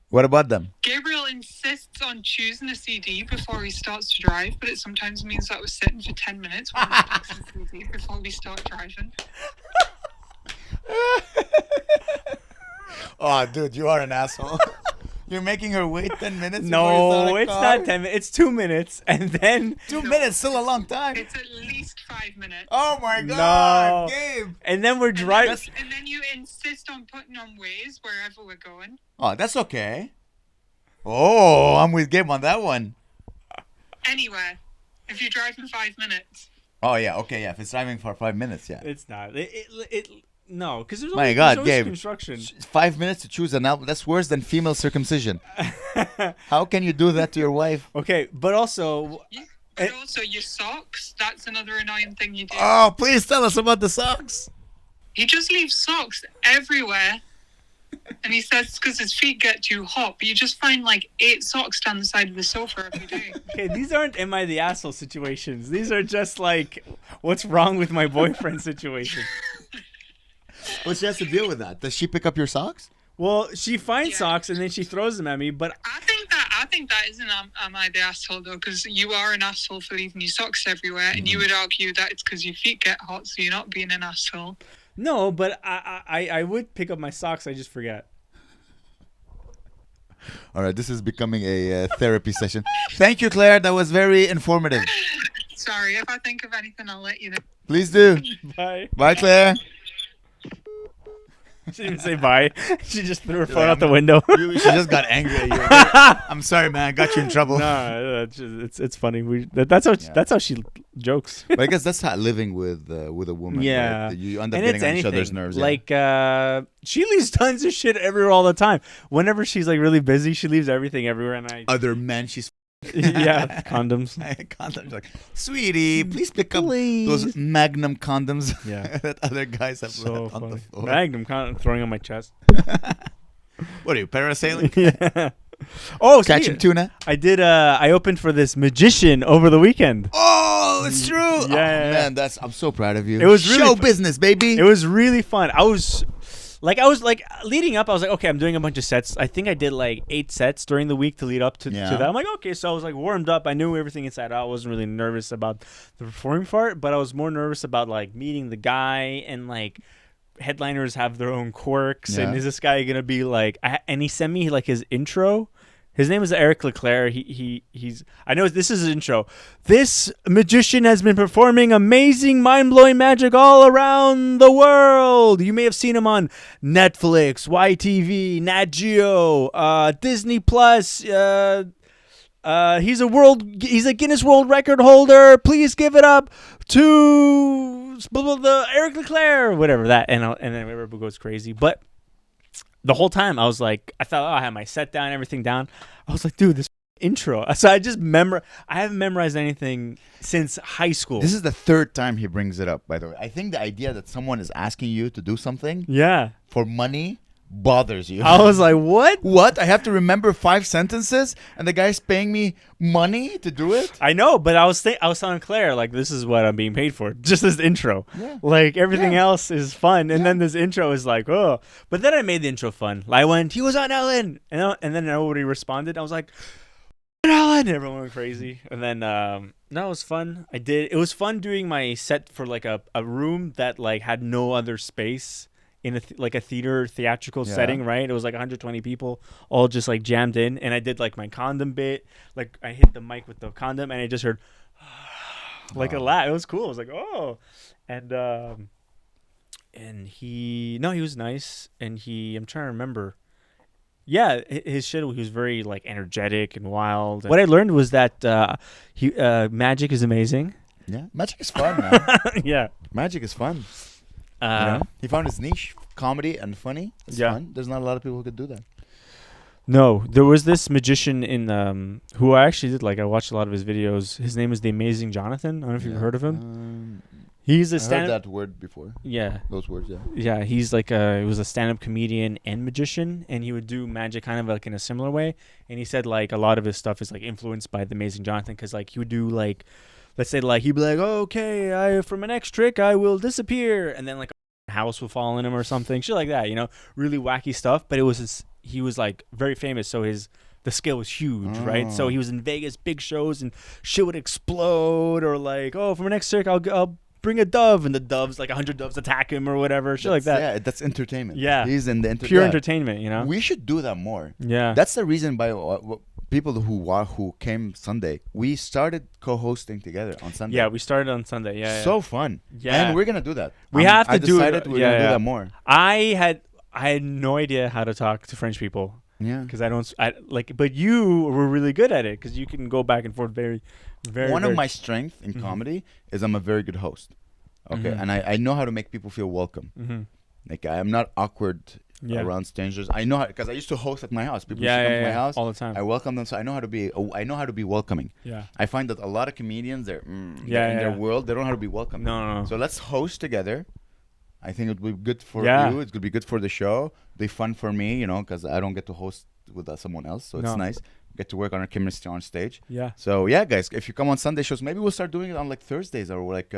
What about them? Gabriel insists on choosing a CD before he starts to drive, but it sometimes means that we're sitting for 10 minutes while we listen to CD before we start driving. Oh, dude, you are an asshole. You're making her wait 10 minutes? No, it's not 10 minutes. It's 2 minutes. And then... 2 minutes, still a long time. It's at least 5 minutes. Oh, my God. No. Gabe. And then we're driving... And then you insist on putting on Waze wherever we're going. Oh, that's okay. Oh, I'm with Gabe on that one. Anyway, if you're driving 5 minutes. Oh, yeah. Okay, yeah. If it's driving for 5 minutes, yeah. It's not. No, because there's always, Gabe, construction. 5 minutes to choose an album. That's worse than female circumcision. How can you do that to your wife? Okay, but also... But also your socks. That's another annoying thing you do. Oh, please tell us about the socks. You just leave socks everywhere. And he says it's because his feet get too hot, but you just find like 8 socks down the side of the sofa every day. Okay, these aren't am I the asshole situations. These are just like what's wrong with my boyfriend situation. Well, she has to deal with that. Does she pick up your socks? Well, she finds socks and then she throws them at me, but I think that isn't am I the asshole though, because you are an asshole for leaving your socks everywhere, and you would argue that it's because your feet get hot, so you're not being an asshole. No, but I would pick up my socks. I just forget. All right, this is becoming a therapy session. Thank you, Claire. That was very informative. Sorry, if I think of anything, I'll let you know. Please do. Bye. Bye, Claire. She didn't say bye. She just threw her phone out the window. She just got angry at you. I'm sorry, man. I got you in trouble. No, it's funny. That's how she jokes. But I guess that's how living with a woman. Yeah, right? You end up getting on each other's nerves. Like she leaves tons of shit everywhere all the time. Whenever she's like really busy, she leaves everything everywhere. And other men she's. Yeah, condoms. Condoms, like, sweetie, please pick up those Magnum condoms. Yeah, that other guys have left on the floor. Magnum condom throwing on my chest. What are you, parasailing? Yeah. Oh, catching tuna. I did. I opened for this magician over the weekend. Oh, it's true. Yeah, man, I'm so proud of you. It was really show business, baby. It was really fun. I was leading up. I was like, okay, I'm doing a bunch of sets. I think I did like 8 sets during the week to lead up to that. I'm like, okay, so I was like warmed up. I knew everything inside out. I wasn't really nervous about the performing part, but I was more nervous about like meeting the guy, and like headliners have their own quirks. And is this guy gonna be like? And he sent me like his intro. His name is Eric Leclerc. He's. I know this is his intro. This magician has been performing amazing, mind-blowing magic all around the world. You may have seen him on Netflix, YTV, Nat Geo, Disney Plus. He's a Guinness World Record holder. Please give it up to the Eric Leclerc, whatever that, and then everybody goes crazy, but. The whole time I was like, I thought, I had my set down, everything down. I was like, dude, this intro. So I haven't memorized anything since high school. This is the 3rd time he brings it up, by the way. I think the idea that someone is asking you to do something for money bothers you. I was like, what? What? I have to remember 5 sentences and the guy's paying me money to do it? I know, but I was telling Claire, like, this is what I'm being paid for. Just this intro. Yeah. Like, everything else is fun. And then this intro is like, oh. But then I made the intro fun. I went, he was on Ellen. And then nobody responded. I was like, Ellen. Everyone went crazy. And then, no, it was fun. It was fun doing my set for, like, a room that, like, had no other space. In a theatrical setting, right? It was like 120 people all just like jammed in, and I did like my condom bit. Like I hit the mic with the condom, and I just heard like a laugh. It was cool. I was like, oh, and he was nice, and I'm trying to remember. Yeah, his shit. He was very like energetic and wild. What I learned was that magic is amazing. Yeah, magic is fun, man. Yeah, magic is fun. He found his niche, comedy and funny. It's fun. There's not a lot of people who could do that. No, there was this magician in who I actually did like. I watched a lot of his videos. His name is the Amazing Jonathan. I don't know if you've heard of him. He's a stand. I heard that word before. Yeah, those words. Yeah. Yeah, he's like he was a stand-up comedian and magician, and he would do magic kind of like in a similar way. And he said like a lot of his stuff is like influenced by the Amazing Jonathan, because like he would do like. Let's say like he'd be like, oh, okay, for my next trick I will disappear, and then like a house will fall on him or something, shit like that, really wacky stuff. But he was like very famous, so the scale was huge, right? So he was in Vegas, big shows, and shit would explode, or like, oh, for my next trick I'll bring a dove, and the doves, like 100 doves attack him or whatever, shit like that. Yeah, that's entertainment. Yeah, he's in the pure entertainment. We should do that more. Yeah, that's the reason by. People who came Sunday, we started co-hosting together on Sunday. Yeah, we started on Sunday. Yeah, so fun. Yeah, and we're gonna do that. We have to do it. We're gonna do that more. I had no idea how to talk to French people. Yeah, because but you were really good at it because you can go back and forth very, very. One of my strengths in comedy is I'm a very good host. Okay, and I know how to make people feel welcome. Like I'm not awkward. Around strangers, I know because I used to host at my house. People used to come to my house all the time. I welcome them, so I know how to be welcoming. Yeah, I find that a lot of comedians, in their world, they don't know how to be welcoming. No. So let's host together, I think it would be good for you. It could be good for the show. Be fun for me, you know, because I don't get to host with someone else, so it's nice. Get to work on our chemistry on stage. Yeah. So yeah, guys, if you come on Sunday shows, maybe we'll start doing it on like Thursdays or like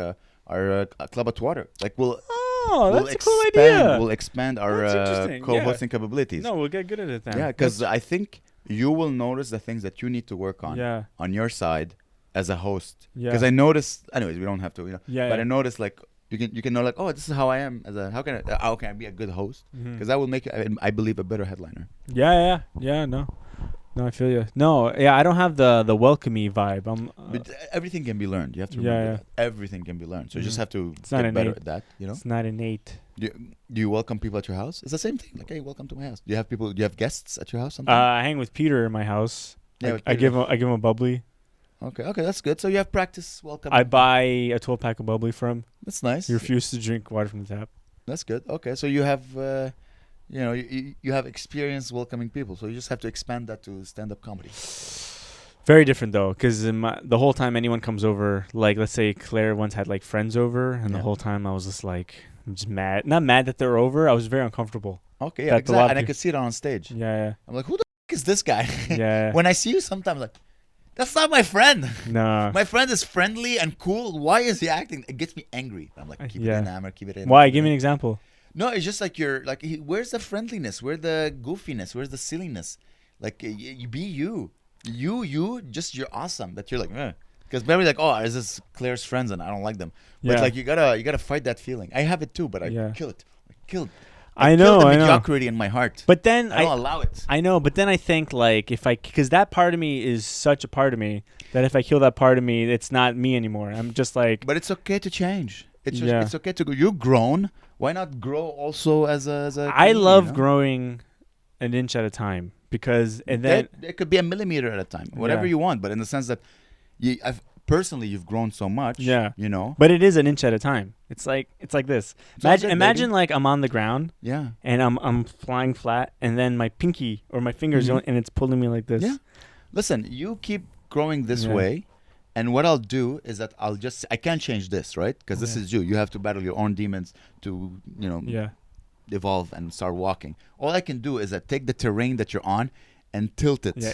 our Club at Water. Like that's a cool idea. We'll expand our co-hosting capabilities. No, we'll get good at it then. Yeah, because I think you will notice the things that you need to work on on your side as a host. Because I noticed, anyways, we don't have to, you know. But I noticed like you can know like, oh, this is how I am as how can I be a good host? Because that will make you, I believe, a better headliner. No, I feel you. No, I don't have the welcomey vibe. But everything can be learned. You have to remember that. Everything can be learned. So you just have to get better at that, you know? It's not innate. Do you welcome people at your house? It's the same thing. Like, hey, welcome to my house. Do you have guests at your house sometimes? I hang with Peter in my house. Yeah, I give him a bubbly. Okay, that's good. So you have practice welcoming. I buy a 12-pack of bubbly from him. That's nice. He refuses to drink water from the tap. That's good. Okay, so you have you have experience welcoming people, so you just have to expand that to stand-up comedy. Very different though, because the whole time anyone comes over, like let's say Claire once had like friends over, and the whole time I was just like, I'm just mad. Not mad that they're over. I was very uncomfortable. Okay, yeah, exactly. And I could see it on stage. Yeah. I'm like, who the f*** is this guy? Yeah. When I see you sometimes, like, that's not my friend. No. My friend is friendly and cool. Why is he acting? It gets me angry. I'm like, keep it in, Amer, keep it in. Why? Give me an example. No, it's just like you're like, where's the friendliness? Where's the goofiness? Where's the silliness? Like, you be you. You're awesome. That you're like, because maybe like, oh, is this Claire's friends and I don't like them. But like, you gotta fight that feeling. I have it too, but I kill it. I know the mediocrity in my heart. But then I don't allow it. I know, but then I think like because that part of me is such a part of me that if I kill that part of me, it's not me anymore. I'm just like. But it's okay to change. It's okay to go. You're grown. Why not grow also as a I love growing an inch at a time because then it could be a millimeter at a time, whatever you want. But in the sense that you've grown so much. Yeah, you know. But it is an inch at a time. It's like this. Imagine like I'm on the ground. Yeah. And I'm flying flat, and then my pinky or my fingers and it's pulling me like this. Yeah. Listen, you keep growing this way. And what I'll do is that I can't change this, right? Because this is you. You have to battle your own demons to, evolve and start walking. All I can do is that take the terrain that you're on and tilt it. Yeah,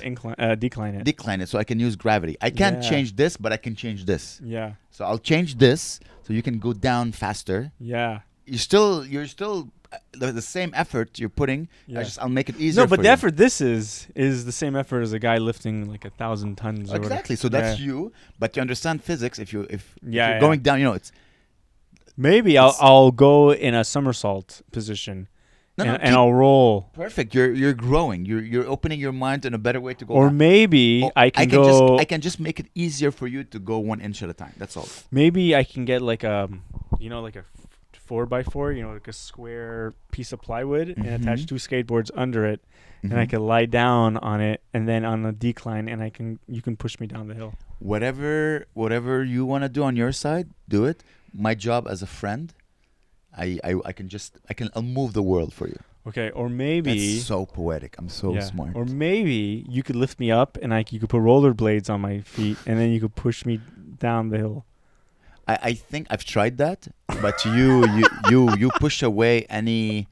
decline it. Decline it so I can use gravity. I can't change this, but I can change this. Yeah. So I'll change this so you can go down faster. Yeah. You're still the same effort you're putting. Yeah. I'll make it easier. No, but the effort this is the same effort as a guy lifting like 1,000 tons. Exactly. So that's you, but you understand physics. If you're going down, it's. Maybe I'll go in a somersault position. And I'll roll. Perfect. You're growing. You're opening your mind in a better way to go. Or maybe I can just make it easier for you to go 1 inch at a time. That's all. Maybe I can get like a 4x4, like a square piece of plywood and attach 2 skateboards under it, and I can lie down on it and then on a decline, and you can push me down the hill. Whatever you want to do on your side, do it. My job as a friend, I'll move the world for you. Okay, or maybe that's so poetic. I'm so smart. Or maybe you could lift me up and you could put rollerblades on my feet, and then you could push me down the hill. I think I've tried that, but you push away any.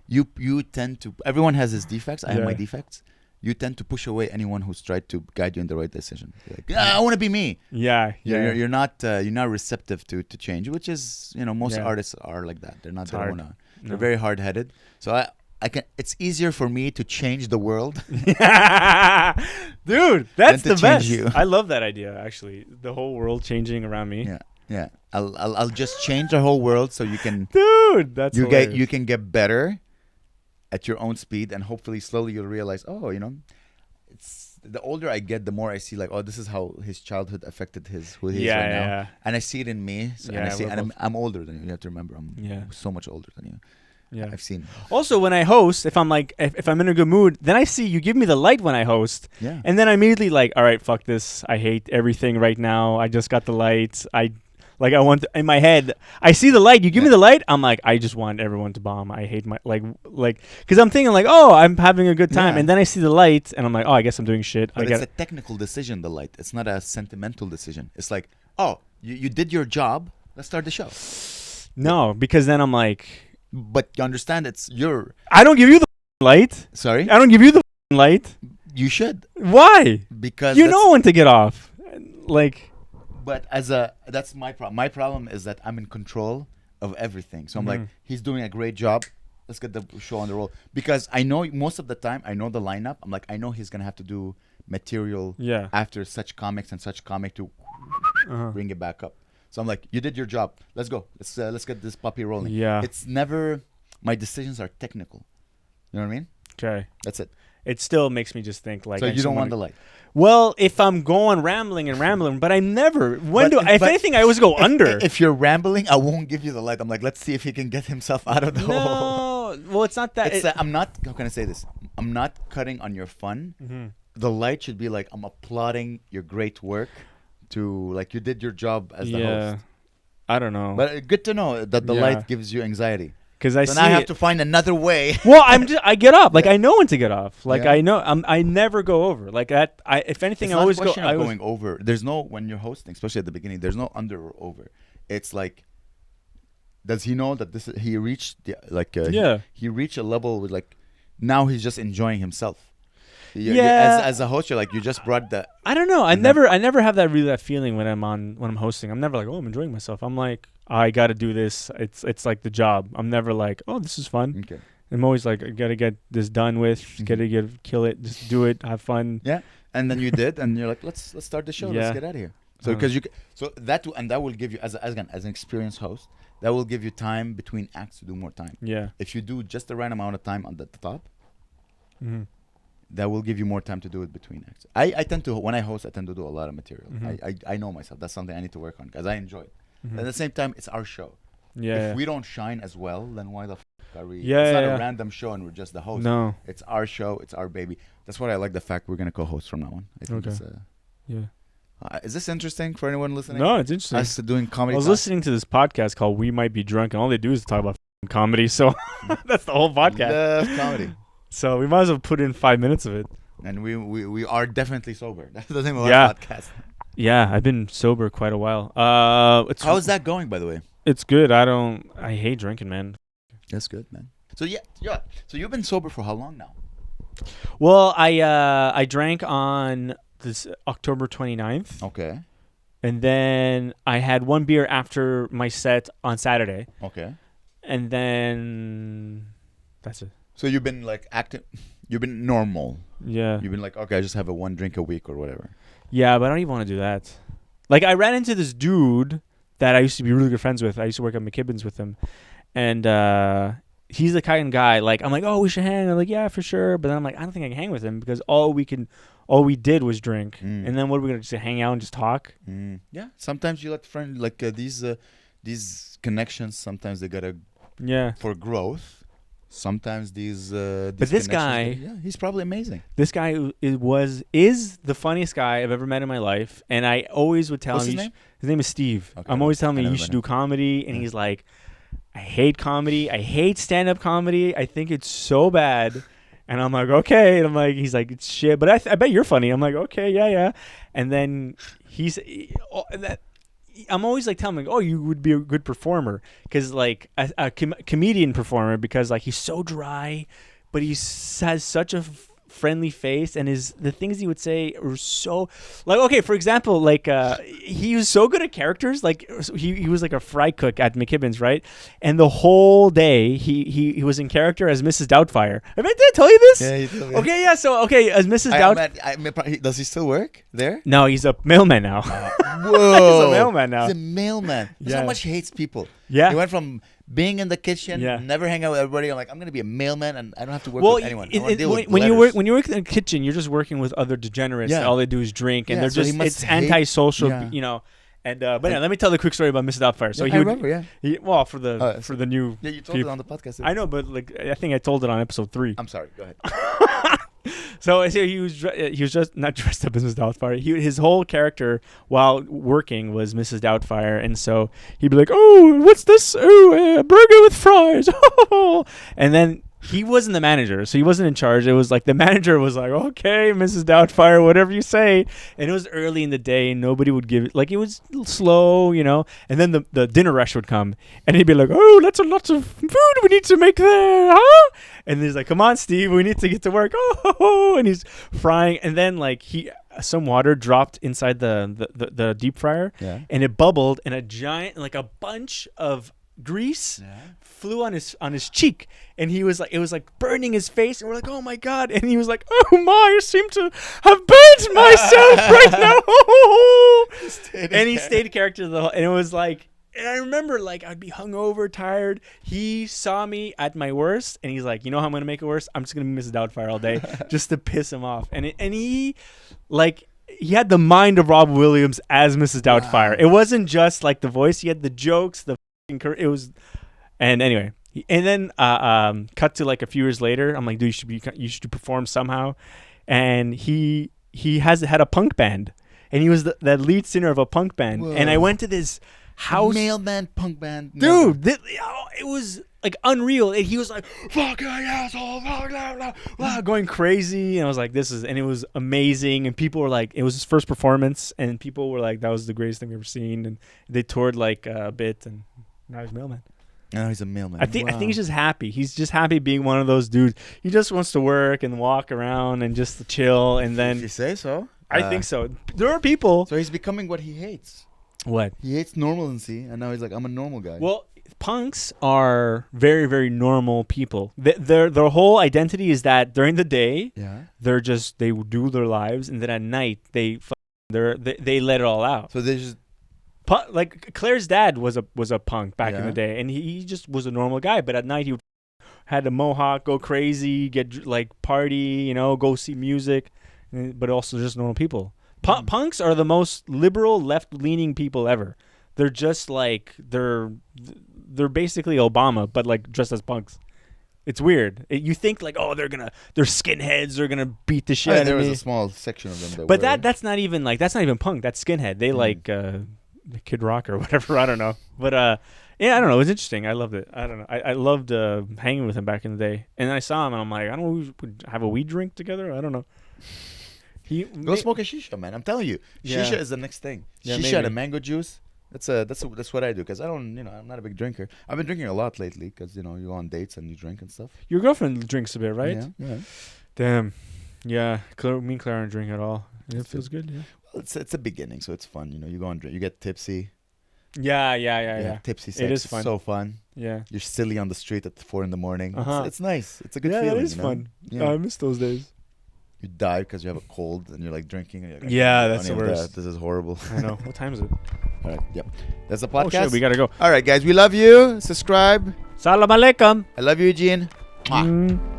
You tend to. Everyone has his defects. I have my defects. You tend to push away anyone who's tried to guide you in the right decision. You're like, I want to be me. Yeah. You're not receptive to change, which is most artists are like that. They're not. They're very hard headed. So I can. It's easier for me to change the world. Dude, that's the best. I love that idea. Actually, the whole world changing around me. Yeah. I'll just change the whole world so you can. Dude, that's hilarious. You can get better at your own speed, and hopefully slowly you'll realize, it's the older I get, the more I see like, this is how his childhood affected who he is right now, and I see it in me. And I'm older than you. You have to remember, I'm so much older than you. Yeah, I've seen. Also, when I host, if I'm in a good mood, then I see you give me the light when I host. Yeah. And then I immediately like, all right, fuck this. I hate everything right now. I just got the lights. In my head, I see the light. You give me the light. I'm like, I just want everyone to bomb. I hate my because I'm thinking like, I'm having a good time, and then I see the light, and I'm like, I guess I'm doing shit. But it's a technical decision. The light. It's not a sentimental decision. It's like, you did your job. Let's start the show. No, because then I'm like... But you understand it's your... I don't give you the light. Sorry? I don't give you the light. You should. Why? Because you know when to get off. Like... But that's my problem. My problem is that I'm in control of everything. So I'm like, he's doing a great job. Let's get the show on the roll. Because I know most of the time, I know the lineup. I'm like, I know he's going to have to do material after such comics and such comic to bring it back up. So I'm like, you did your job. Let's go. Let's get this puppy rolling. Yeah. It's never, my decisions are technical. You know what I mean? Okay. That's it. It still makes me just think like... So you don't want the light? Well, if I'm going rambling, but I never... If anything, I always go under. If you're rambling, I won't give you the light. I'm like, let's see if he can get himself out of the hole. No. Well, it's not that... I'm not... How can I say this? I'm not cutting on your fun. The light should be like, I'm applauding your great work to... Like, you did your job as the host. I don't know. But good to know that the light gives you anxiety. Because then I have to find another way. Well, I get up. Like I know when to get off. Like I know I never go over. Like that. If anything, it's I always not a question go. Of going over. There's no when you're hosting, especially at the beginning. There's no under or over. It's like, does he know that he reached he reached a level with like, now he's just enjoying himself. As a host, you're like, you just brought the... I don't know. I never have that feeling when I'm hosting. I'm never like, oh, I'm enjoying myself. I'm like, I got to do this. It's like the job. I'm never like, oh, this is fun. Okay. I'm always like, I got to get this done with. Kill it. Just do it. Have fun. Yeah. And then you did, and you're like, let's start the show. Yeah. Let's get out of here. So because that will give you as an experienced host, that will give you time between acts to do more time. Yeah. If you do just the right amount of time on the top. That will give you more time to do it between acts. I tend to, when I host, I tend to do a lot of material. I know myself. That's something I need to work on because I enjoy it. At the same time, it's our show. Yeah. If we don't shine as well, then why the are we? Yeah, it's not a random show and we're just the host. No. It's our show. It's our baby. That's why I like the fact we're going to co-host from now on. I think it's, is this interesting for anyone listening? No, it's interesting. Us doing comedy. I was listening to this podcast called We Might Be Drunk, and all they do is talk about comedy. So that's the whole podcast. Love comedy. So we might as well put in 5 minutes of it. And we are definitely sober. That's the name of our podcast. Yeah, I've been sober quite a while. How is that going, by the way? It's good. I hate drinking, man. That's good, man. So So you've been sober for how long now? Well, I drank on this October 29th. Okay. And then I had one beer after my set on Saturday. Okay. And then that's it. So you've been like active. You've been normal. Yeah. You've been like, okay, I just have a one drink a week or whatever. Yeah, but I don't even want to do that. Like, I ran into this dude that I used to be really good friends with. I used to work at McKibbin's with him. And he's the kind of guy, like, I'm like, oh, we should hang. I'm like, yeah, for sure. But then I'm like, I don't think I can hang with him because all we did was drink. And then what are we going to just hang out and just talk? Yeah. Sometimes you let friends, like these connections, sometimes they got to, for growth. Sometimes these but this guy, he's probably amazing. This guy is the funniest guy I've ever met in my life, and I always would tell him. What's his name? His name is Steve. Okay. I'm always telling him you should do comedy, and he's like, I hate comedy. I hate stand-up comedy. I think it's so bad. And I'm like, okay. And I'm like, he's like, it's shit. But I bet you're funny. I'm like, okay, yeah. And then I'm always like telling him, oh, you would be a good performer, because like a comedian performer, because like he's so dry, but he has such a friendly face, and the things he would say are so like, okay, for example, like he was so good at characters. Like he was like a fry cook at McKibbin's, right? And the whole day he was in character as Mrs. Doubtfire. Did I tell you this? Yeah, you told me. Okay, yeah. So as Mrs. Doubtfire. Does he still work there? No, he's a mailman now. Whoa, he's a mailman now. He's a mailman. That's how much he hates people. Yeah, he went from being in the kitchen, never hang out with everybody. I'm like, I'm gonna be a mailman, and I don't have to work with anyone. When you work in the kitchen, you're just working with other degenerates. Yeah. All they do is drink, and they're just it's antisocial, you know. And but let me tell the quick story about Mrs. Doubtfire. So I remember, for the new. Yeah, you told it on the podcast. I know, but like I think I told it on episode 3. I'm sorry. Go ahead. So he was just not dressed up as Mrs. Doubtfire. His whole character while working was Mrs. Doubtfire, and so he'd be like, "Oh, what's this? Oh, a burger with fries." And then he wasn't the manager, so he wasn't in charge. It was like the manager was like, okay, Mrs. Doubtfire, whatever you say. And it was early in the day, and nobody would give it. Like, it was slow, you know. And then the dinner rush would come, and he'd be like, oh, that's a lot of food we need to make there, huh? And he's like, come on, Steve, we need to get to work. Oh, and he's frying. And then, like, some water dropped inside the deep fryer, and it bubbled, and a bunch of grease flew on his cheek, and he was like, it was like burning his face, and we're like, oh my god. And he was like, oh my, I seem to have burnt myself right now. And he stayed character the whole, and it was like, and I remember, like, I'd be hungover, tired. He saw me at my worst, and he's like, you know how I'm gonna make it worse? I'm just gonna be Mrs. Doubtfire all day, just to piss him off. And he, like, he had the mind of Rob Williams as Mrs. Doubtfire. Wow. It wasn't just like the voice; he had the jokes, it was. And anyway, and then cut to like a few years later. I'm like, dude, you should perform somehow. And he had a punk band, and he was the lead singer of a punk band. Whoa. And I went to this house, male band, punk band, dude. It was like unreal. And he was like, fucking asshole, blah, blah, blah, going crazy. And I was like, and it was amazing. And people were like, it was his first performance, and people were like, that was the greatest thing we've ever seen. And they toured like a bit, and now he's mailman. No, he's a mailman. I think he's just happy. He's just happy being one of those dudes. He just wants to work and walk around and just chill. And then, if you say so, I think so. There are people. So he's becoming what he hates. What? He hates normalcy, and now he's like, I'm a normal guy. Well, punks are very, very normal people. Their whole identity is that during the day, they do their lives, and then at night they let it all out. So they just. Like Claire's dad was a punk back in the day, and he just was a normal guy. But at night he had a mohawk, go crazy, get like party, you know, go see music, but also just normal people. Punks are the most liberal, left-leaning people ever. They're just like they're basically Obama, but like dressed as punks. It's weird. You think like, oh, they're skinheads. They're gonna beat the shit out of me. There was a small section of them. But that's not even punk. That's skinhead. They like. The Kid Rock or whatever, I don't know, but yeah, I don't know. It was interesting. I loved it. I don't know. I loved hanging with him back in the day, and then I saw him, and I'm like, I don't know, we would have a weed drink together. I don't know. Go smoke a shisha, man. I'm telling you, shisha is the next thing. Shisha and mango juice. That's what I do, because I don't, I'm not a big drinker. I've been drinking a lot lately because you go on dates and you drink and stuff. Your girlfriend drinks a bit, right? Yeah. Damn. Yeah, me and Claire don't drink at all. It feels good. Yeah. It's a beginning, so it's fun. You go and drink. You get tipsy. Yeah. Tipsy sex. It is fun. So fun. Yeah. You're silly on the street at 4 a.m. It's nice. It's a good feeling. Yeah, it is fun. Yeah. I miss those days. You die because you have a cold and you're like drinking. And you're like, that's the worst. This is horrible. I know. What time is it? All right. Yep. That's the podcast. Oh shit, we gotta go. All right, guys. We love you. Subscribe. Salam alaikum. I love you, Eugene. Mwah.